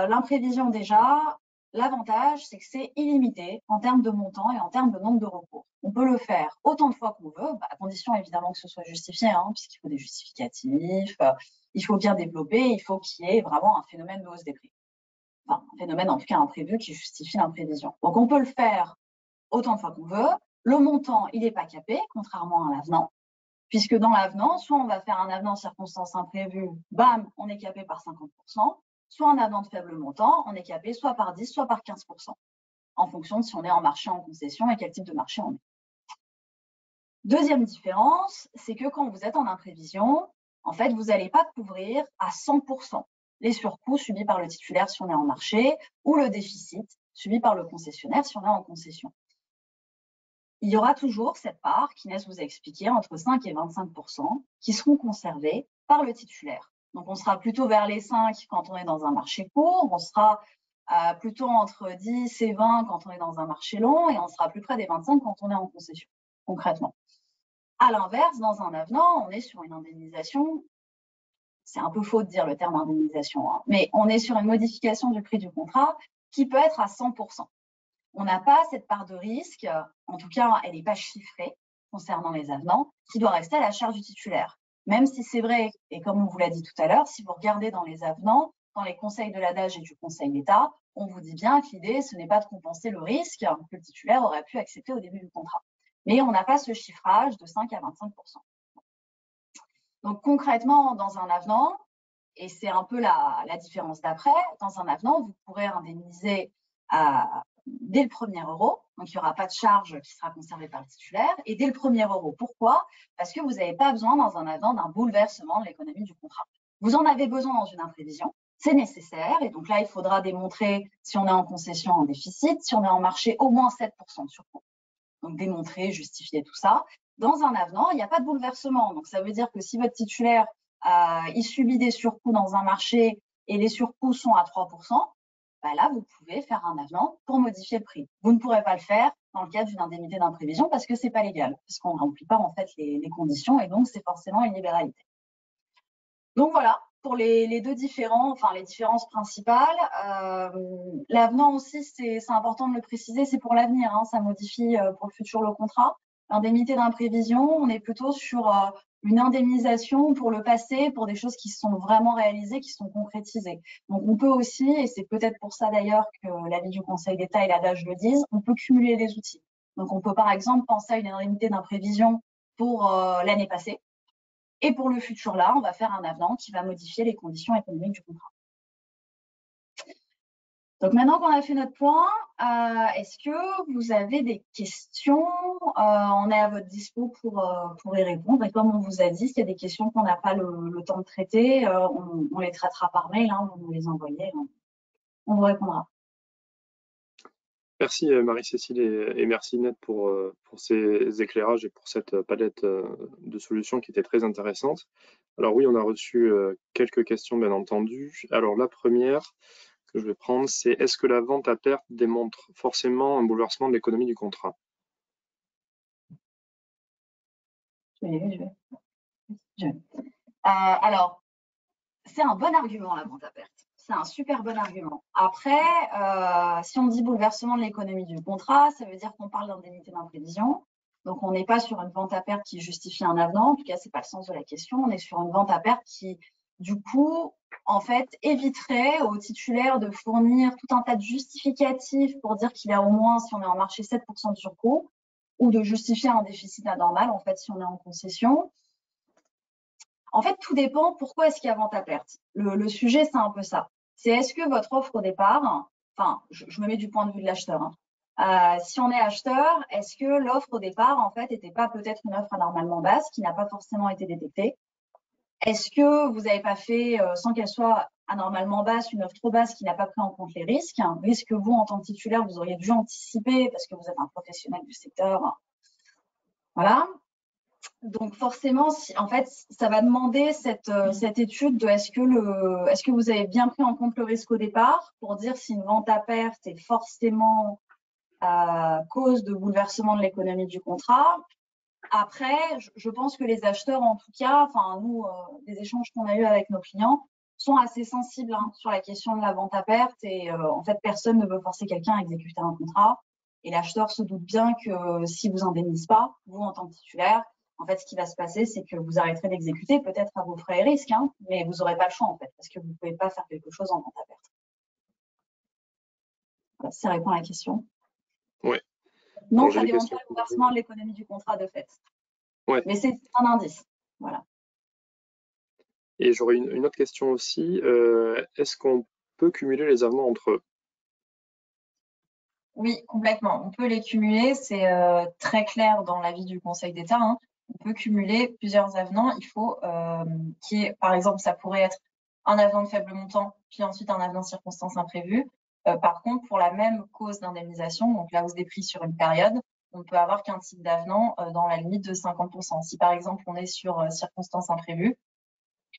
l'imprévision déjà, l'avantage, c'est que c'est illimité en termes de montant et en termes de nombre de recours. On peut le faire autant de fois qu'on veut, à condition évidemment que ce soit justifié, puisqu'il faut des justificatifs, il faut bien développer, il faut qu'il y ait vraiment un phénomène de hausse des prix. Enfin, un phénomène en tout cas imprévu qui justifie l'imprévision. Donc on peut le faire autant de fois qu'on veut. Le montant, il n'est pas capé, contrairement à l'avenant, puisque dans l'avenant, soit on va faire un avenant circonstances imprévues, bam, on est capé par 50%, soit un avenant de faible montant, on est capé soit par 10, soit par 15%, en fonction de si on est en marché, en concession et quel type de marché on est. Deuxième différence, c'est que quand vous êtes en imprévision, en fait, vous n'allez pas couvrir à 100% les surcoûts subis par le titulaire si on est en marché ou le déficit subi par le concessionnaire si on est en concession. Il y aura toujours cette part qu'Inès vous a expliqué, entre 5 et 25%, qui seront conservés par le titulaire. Donc, on sera plutôt vers les 5 quand on est dans un marché court, on sera plutôt entre 10 et 20 quand on est dans un marché long, et on sera plus près des 25 quand on est en concession, concrètement. À l'inverse, dans un avenant, on est sur une indemnisation, c'est un peu faux de dire le terme indemnisation, mais on est sur une modification du prix du contrat qui peut être à 100%. On n'a pas cette part de risque, en tout cas, elle n'est pas chiffrée concernant les avenants, qui doit rester à la charge du titulaire. Même si c'est vrai, et comme on vous l'a dit tout à l'heure, si vous regardez dans les avenants, dans les conseils de l'ADAGE et du Conseil d'État, on vous dit bien que l'idée, ce n'est pas de compenser le risque que le titulaire aurait pu accepter au début du contrat. Mais on n'a pas ce chiffrage de 5 à 25%. Donc concrètement, dans un avenant, et c'est un peu la différence d'après, dans un avenant, vous pourrez indemniser dès le premier euro, donc il n'y aura pas de charge qui sera conservée par le titulaire, et dès le premier euro. Pourquoi? Parce que vous n'avez pas besoin dans un avenant d'un bouleversement de l'économie du contrat. Vous en avez besoin dans une imprévision, c'est nécessaire, et donc là, il faudra démontrer si on est en concession en déficit, si on est en marché au moins 7% de surcoût. Donc démontrer, justifier tout ça. Dans un avenant, il n'y a pas de bouleversement, donc ça veut dire que si votre titulaire il subit des surcoûts dans un marché et les surcoûts sont à 3%, bah là, vous pouvez faire un avenant pour modifier le prix. Vous ne pourrez pas le faire dans le cadre d'une indemnité d'imprévision parce que ce n'est pas légal, parce qu'on ne remplit pas en fait les conditions et donc c'est forcément une libéralité. Donc voilà, pour les deux différents, enfin les différences principales. L'avenant aussi, c'est important de le préciser, c'est pour l'avenir, ça modifie pour le futur le contrat. L'indemnité d'imprévision, on est plutôt sur une indemnisation pour le passé, pour des choses qui sont vraiment réalisées, qui sont concrétisées. Donc on peut aussi, et c'est peut-être pour ça d'ailleurs que l'avis du Conseil d'État et l'ADAGE le disent, on peut cumuler les outils. Donc on peut par exemple penser à une indemnité d'imprévision pour l'année passée, et pour le futur là, on va faire un avenant qui va modifier les conditions économiques du contrat. Donc maintenant qu'on a fait notre point, est-ce que vous avez des questions? On est à votre dispo pour y répondre. Et comme on vous a dit, s'il y a des questions qu'on n'a pas le temps de traiter, on les traitera par mail, vous nous les envoyez, on vous répondra. Merci Marie-Cécile et merci Inès pour ces éclairages et pour cette palette de solutions qui était très intéressante. Alors oui, on a reçu quelques questions bien entendu. Alors la première que je vais prendre, c'est est-ce que la vente à perte démontre forcément un bouleversement de l'économie du contrat? Alors, c'est un bon argument, la vente à perte. C'est un super bon argument. Après, si on dit bouleversement de l'économie du contrat, ça veut dire qu'on parle d'indemnité d'imprévision. Donc, on n'est pas sur une vente à perte qui justifie un avenant. En tout cas, ce n'est pas le sens de la question. On est sur une vente à perte qui, du coup, en fait, éviterait au titulaire de fournir tout un tas de justificatifs pour dire qu'il a au moins, si on est en marché, 7% de surcoût, ou de justifier un déficit anormal, en fait, si on est en concession. En fait, tout dépend pourquoi est-ce qu'il y a vente à perte. Le sujet, c'est un peu ça. C'est est-ce que votre offre au départ, enfin, je me mets du point de vue de l'acheteur, si on est acheteur, est-ce que l'offre au départ, en fait, n'était pas peut-être une offre anormalement basse qui n'a pas forcément été détectée? Est-ce que vous n'avez pas fait, sans qu'elle soit anormalement basse, une offre trop basse qui n'a pas pris en compte les risques? Risques que vous, en tant que titulaire, vous auriez dû anticiper parce que vous êtes un professionnel du secteur. Voilà. Donc forcément, en fait, ça va demander cette étude de est-ce que vous avez bien pris en compte le risque au départ pour dire si une vente à perte est forcément cause de bouleversement de l'économie du contrat. Après, je pense que les acheteurs, en tout cas, enfin nous, les échanges qu'on a eus avec nos clients sont assez sensibles sur la question de la vente à perte et en fait, personne ne veut forcer quelqu'un à exécuter un contrat. Et l'acheteur se doute bien que si vous indemnisez pas, vous en tant que titulaire, en fait, ce qui va se passer, c'est que vous arrêterez d'exécuter, peut-être à vos frais et risques, mais vous n'aurez pas le choix, en fait, parce que vous ne pouvez pas faire quelque chose en vente à perte. Voilà, ça répond à la question. Oui. Non, ça ne démontre pas le bouleversement de l'économie du contrat de fait. Ouais. Mais c'est un indice. Voilà. Et j'aurais une autre question aussi. Est-ce qu'on peut cumuler les avenants entre eux? Oui, complètement. On peut les cumuler. C'est très clair dans l'avis du Conseil d'État. On peut cumuler plusieurs avenants. Il faut qu'il y ait, par exemple, ça pourrait être un avenant de faible montant, puis ensuite un avenant circonstances imprévues. Par contre, pour la même cause d'indemnisation, donc la hausse des prix sur une période, on ne peut avoir qu'un type d'avenant dans la limite de 50%. Si par exemple, on est sur circonstances imprévues,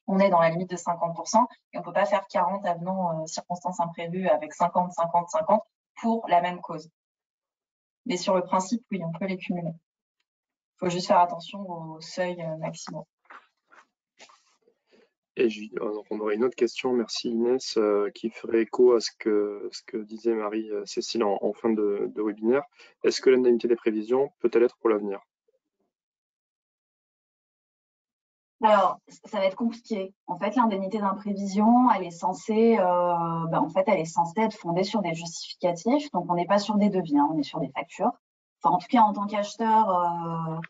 on est dans la limite de 50% et on ne peut pas faire 40 avenants circonstances imprévues avec 50, 50, 50 pour la même cause. Mais sur le principe, oui, on peut les cumuler. Il faut juste faire attention au seuil maximum. Et on aurait une autre question, merci Inès, qui ferait écho à ce que disait Marie-Cécile en fin de webinaire. Est-ce que l'indemnité des prévisions peut-elle être pour l'avenir? Alors, ça va être compliqué. En fait, l'indemnité d'imprévision, elle est censée être fondée sur des justificatifs. Donc, on n'est pas sur des devis, on est sur des factures. Enfin, en tout cas, en tant qu'acheteur,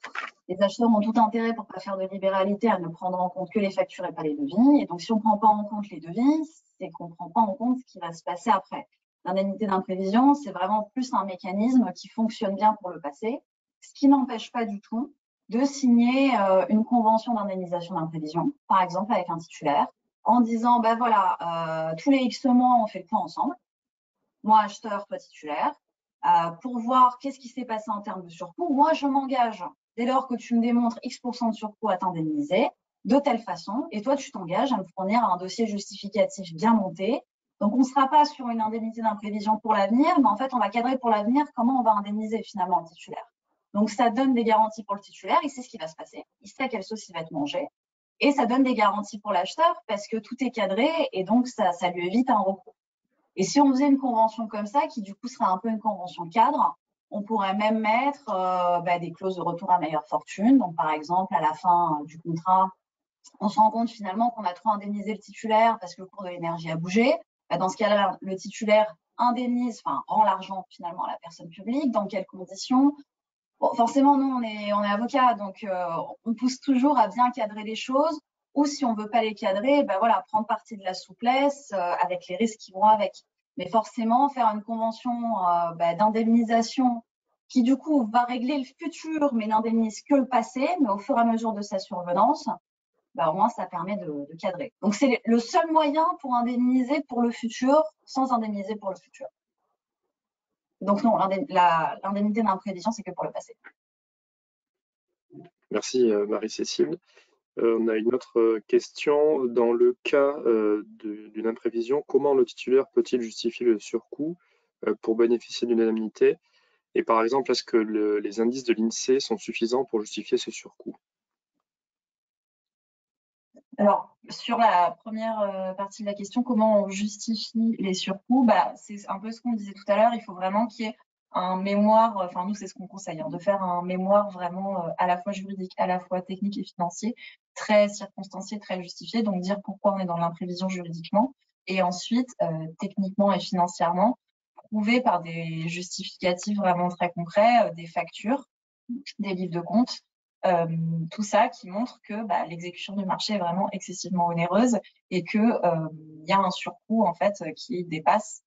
les acheteurs ont tout intérêt pour ne pas faire de libéralité à ne prendre en compte que les factures et pas les devis. Et donc, si on ne prend pas en compte les devis, c'est qu'on ne prend pas en compte ce qui va se passer après. L'indemnité d'imprévision, c'est vraiment plus un mécanisme qui fonctionne bien pour le passé, ce qui n'empêche pas du tout de signer une convention d'indemnisation d'imprévision, par exemple avec un titulaire, en disant, ben voilà, tous les X mois, on fait le point ensemble, moi acheteur, toi titulaire, pour voir qu'est-ce qui s'est passé en termes de surcoût. Moi, je m'engage, dès lors que tu me démontres X% de surcoût à t'indemniser, de telle façon, et toi, tu t'engages à me fournir un dossier justificatif bien monté. Donc, on ne sera pas sur une indemnité d'imprévision pour l'avenir, mais en fait, on va cadrer pour l'avenir comment on va indemniser finalement le titulaire. Donc, ça donne des garanties pour le titulaire, il sait ce qui va se passer, il sait à quelle sauce il va être mangé, et ça donne des garanties pour l'acheteur parce que tout est cadré et donc ça lui évite un recours. Et si on faisait une convention comme ça, qui du coup serait un peu une convention cadre, on pourrait même mettre des clauses de retour à meilleure fortune. Donc, par exemple, à la fin du contrat, on se rend compte finalement qu'on a trop indemnisé le titulaire parce que le cours de l'énergie a bougé. Dans ce cas-là, le titulaire rend l'argent finalement à la personne publique. Dans quelles conditions? Bon, forcément, nous, on est avocat, donc on pousse toujours à bien cadrer les choses. Ou si on veut pas les cadrer, prendre partie de la souplesse avec les risques qui vont avec. Mais forcément, faire une convention d'indemnisation qui, du coup, va régler le futur, mais n'indemnise que le passé, mais au fur et à mesure de sa survenance, au moins, ça permet de cadrer. Donc, c'est le seul moyen pour indemniser pour le futur sans indemniser pour le futur. Donc non, l'indemnité d'imprévision, c'est que pour le passé. Merci Marie-Cécile. On a une autre question. Dans le cas d'une imprévision, comment le titulaire peut-il justifier le surcoût pour bénéficier d'une indemnité? Et par exemple, est-ce que les indices de l'INSEE sont suffisants pour justifier ce surcoût? Alors, sur la première partie de la question, comment on justifie les surcoûts, c'est un peu ce qu'on disait tout à l'heure. Il faut vraiment qu'il y ait un mémoire, enfin nous c'est ce qu'on conseille, de faire un mémoire vraiment à la fois juridique, à la fois technique et financier, très circonstancié, très justifié, donc dire pourquoi on est dans l'imprévision juridiquement, et ensuite techniquement et financièrement, prouver par des justificatifs vraiment très concrets, des factures, des livres de compte, tout ça qui montre que l'exécution du marché est vraiment excessivement onéreuse et que y a un surcoût en fait qui dépasse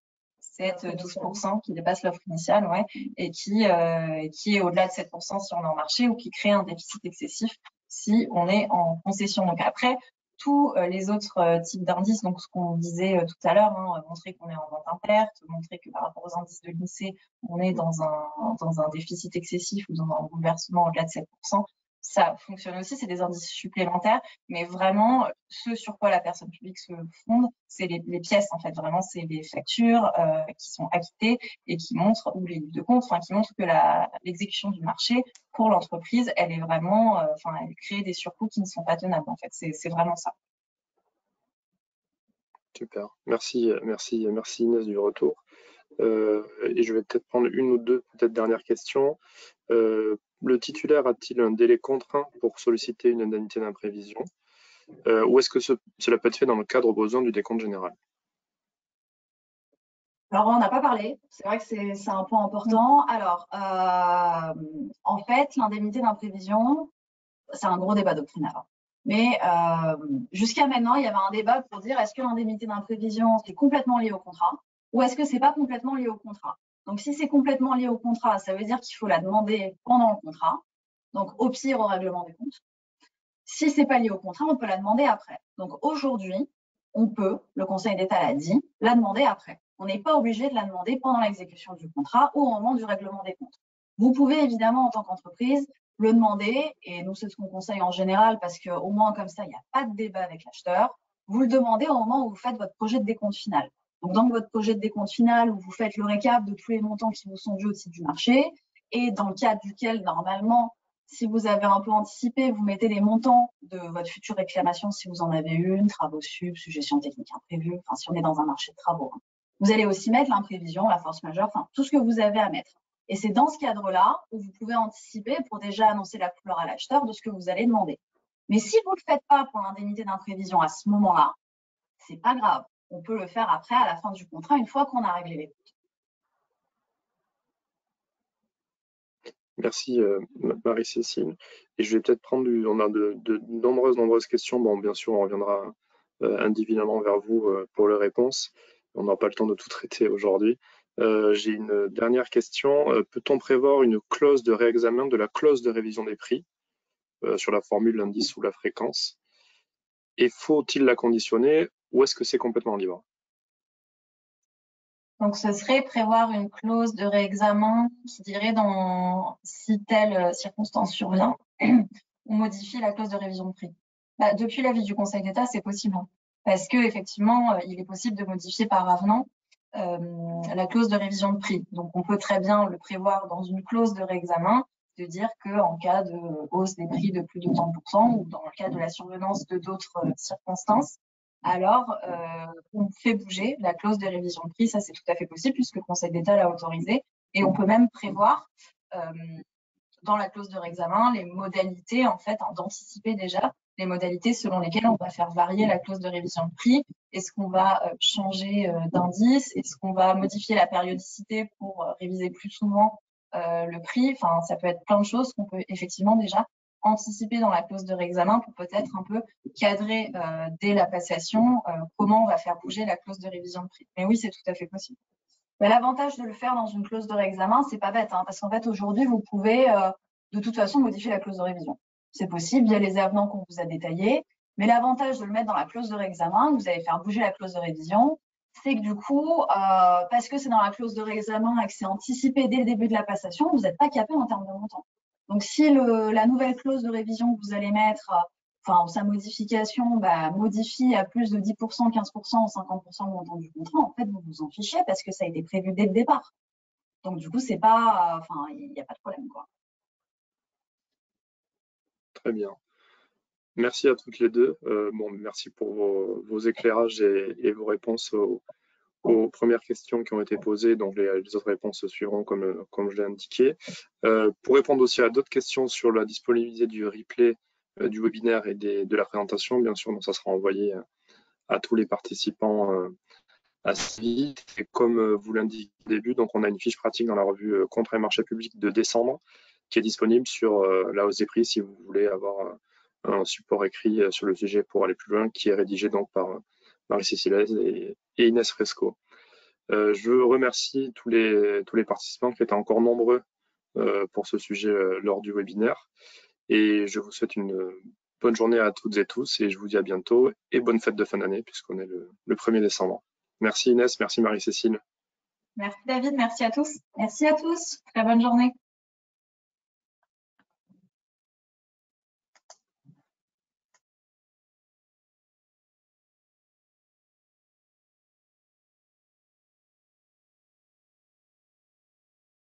7-12%, qui dépasse l'offre initiale, et qui est au-delà de 7% si on est en marché, ou qui crée un déficit excessif si on est en concession. Donc après, tous les autres types d'indices, donc ce qu'on disait tout à l'heure, montrer qu'on est en vente imperte, montrer que par rapport aux indices de l'INSEE, on est dans un déficit excessif ou dans un bouleversement au-delà de 7%, ça fonctionne aussi, c'est des indices supplémentaires, mais vraiment, ce sur quoi la personne publique se fonde, c'est les pièces, en fait, vraiment, c'est les factures qui sont acquittées et qui montrent, ou les livres de compte, qui montrent que l'exécution du marché, pour l'entreprise, elle est vraiment, elle crée des surcoûts qui ne sont pas tenables, en fait, c'est vraiment ça. Super, merci Inès du retour. Et je vais peut-être prendre une ou deux dernières questions. Le titulaire a-t-il un délai contraint pour solliciter une indemnité d'imprévision? Ou est-ce que cela peut être fait dans le cadre besoin du décompte général? Alors, on n'en a pas parlé. C'est vrai que c'est un point important. Alors, en fait, l'indemnité d'imprévision, c'est un gros débat doctrinal. Mais jusqu'à maintenant, il y avait un débat pour dire est-ce que l'indemnité d'imprévision, c'est complètement lié au contrat ou est-ce que c'est pas complètement lié au contrat? Donc, si c'est complètement lié au contrat, ça veut dire qu'il faut la demander pendant le contrat, donc au pire au règlement des comptes. Si c'est pas lié au contrat, on peut la demander après. Donc, aujourd'hui, on peut, le Conseil d'État l'a dit, la demander après. On n'est pas obligé de la demander pendant l'exécution du contrat ou au moment du règlement des comptes. Vous pouvez évidemment, en tant qu'entreprise, le demander, et nous, c'est ce qu'on conseille en général, parce qu'au moins, comme ça, il n'y a pas de débat avec l'acheteur. Vous le demandez au moment où vous faites votre projet de décompte final. Donc, dans votre projet de décompte final, où vous faites le récap de tous les montants qui vous sont dus au titre du marché, et dans le cadre duquel, normalement, si vous avez un peu anticipé, vous mettez les montants de votre future réclamation, si vous en avez une, travaux sub, suggestions techniques imprévues, enfin, si on est dans un marché de travaux. Vous allez aussi mettre l'imprévision, la force majeure, enfin, tout ce que vous avez à mettre. Et c'est dans ce cadre-là où vous pouvez anticiper pour déjà annoncer la couleur à l'acheteur de ce que vous allez demander. Mais si vous ne le faites pas pour l'indemnité d'imprévision à ce moment-là, c'est pas grave. On peut le faire après, à la fin du contrat, une fois qu'on a réglé les comptes. Merci Marie-Cécile. Et je vais peut-être prendre on a de nombreuses questions. Bon, bien sûr, on reviendra individuellement vers vous pour les réponses. On n'aura pas le temps de tout traiter aujourd'hui. J'ai une dernière question. Peut-on prévoir une clause de réexamen de la clause de révision des prix sur la formule, l'indice ou la fréquence? Et faut-il la conditionner ou est-ce que c'est complètement libre? Donc, ce serait prévoir une clause de réexamen qui dirait si telle circonstance survient, on modifie la clause de révision de prix. Depuis l'avis du Conseil d'État, c'est possible. Parce que effectivement, il est possible de modifier par avenant la clause de révision de prix. Donc, on peut très bien le prévoir dans une clause de réexamen, de dire qu'en cas de hausse des prix de plus de 30% ou dans le cas de la survenance de d'autres circonstances, alors on fait bouger la clause de révision de prix. Ça, c'est tout à fait possible puisque le Conseil d'État l'a autorisé. Et on peut même prévoir dans la clause de réexamen les modalités, en fait, d'anticiper déjà les modalités selon lesquelles on va faire varier la clause de révision de prix. Est-ce qu'on va changer d'indice? Est-ce qu'on va modifier la périodicité pour réviser plus souvent le prix? Enfin, ça peut être plein de choses qu'on peut effectivement déjà anticiper dans la clause de réexamen pour peut-être un peu cadrer dès la passation comment on va faire bouger la clause de révision de prix. Mais oui, c'est tout à fait possible. Mais l'avantage de le faire dans une clause de réexamen, c'est pas bête, parce qu'en fait, aujourd'hui, vous pouvez de toute façon modifier la clause de révision. C'est possible, il y a les avenants qu'on vous a détaillés, mais l'avantage de le mettre dans la clause de réexamen, vous allez faire bouger la clause de révision, c'est que du coup, parce que c'est dans la clause de réexamen et que c'est anticipé dès le début de la passation, vous n'êtes pas capé en termes de montant. Donc, si la nouvelle clause de révision que vous allez mettre, enfin, sa modification, modifie à plus de 10%, 15% ou 50% le montant du contrat, en fait, vous vous en fichez parce que ça a été prévu dès le départ. Donc, du coup, c'est pas, enfin, il n'y a pas de problème, quoi. Très bien. Merci à toutes les deux. Merci pour vos éclairages et vos réponses aux premières questions qui ont été posées. Donc, les autres réponses suivront comme je l'ai indiqué. Pour répondre aussi à d'autres questions sur la disponibilité du replay du webinaire et de la présentation, bien sûr, donc ça sera envoyé à tous les participants assez vite. Et comme vous l'indiquez au début, donc on a une fiche pratique dans la revue Contrats et marchés publics de décembre qui est disponible sur la hausse des prix si vous voulez avoir un support écrit sur le sujet pour aller plus loin, qui est rédigé donc par Marie-Cécile et Inès Fresco. Je remercie tous les participants qui étaient encore nombreux pour ce sujet lors du webinaire. Et je vous souhaite une bonne journée à toutes et tous et je vous dis à bientôt et bonne fête de fin d'année puisqu'on est le 1er décembre. Merci Inès, merci Marie-Cécile. Merci David, merci à tous. Merci à tous. Très bonne journée.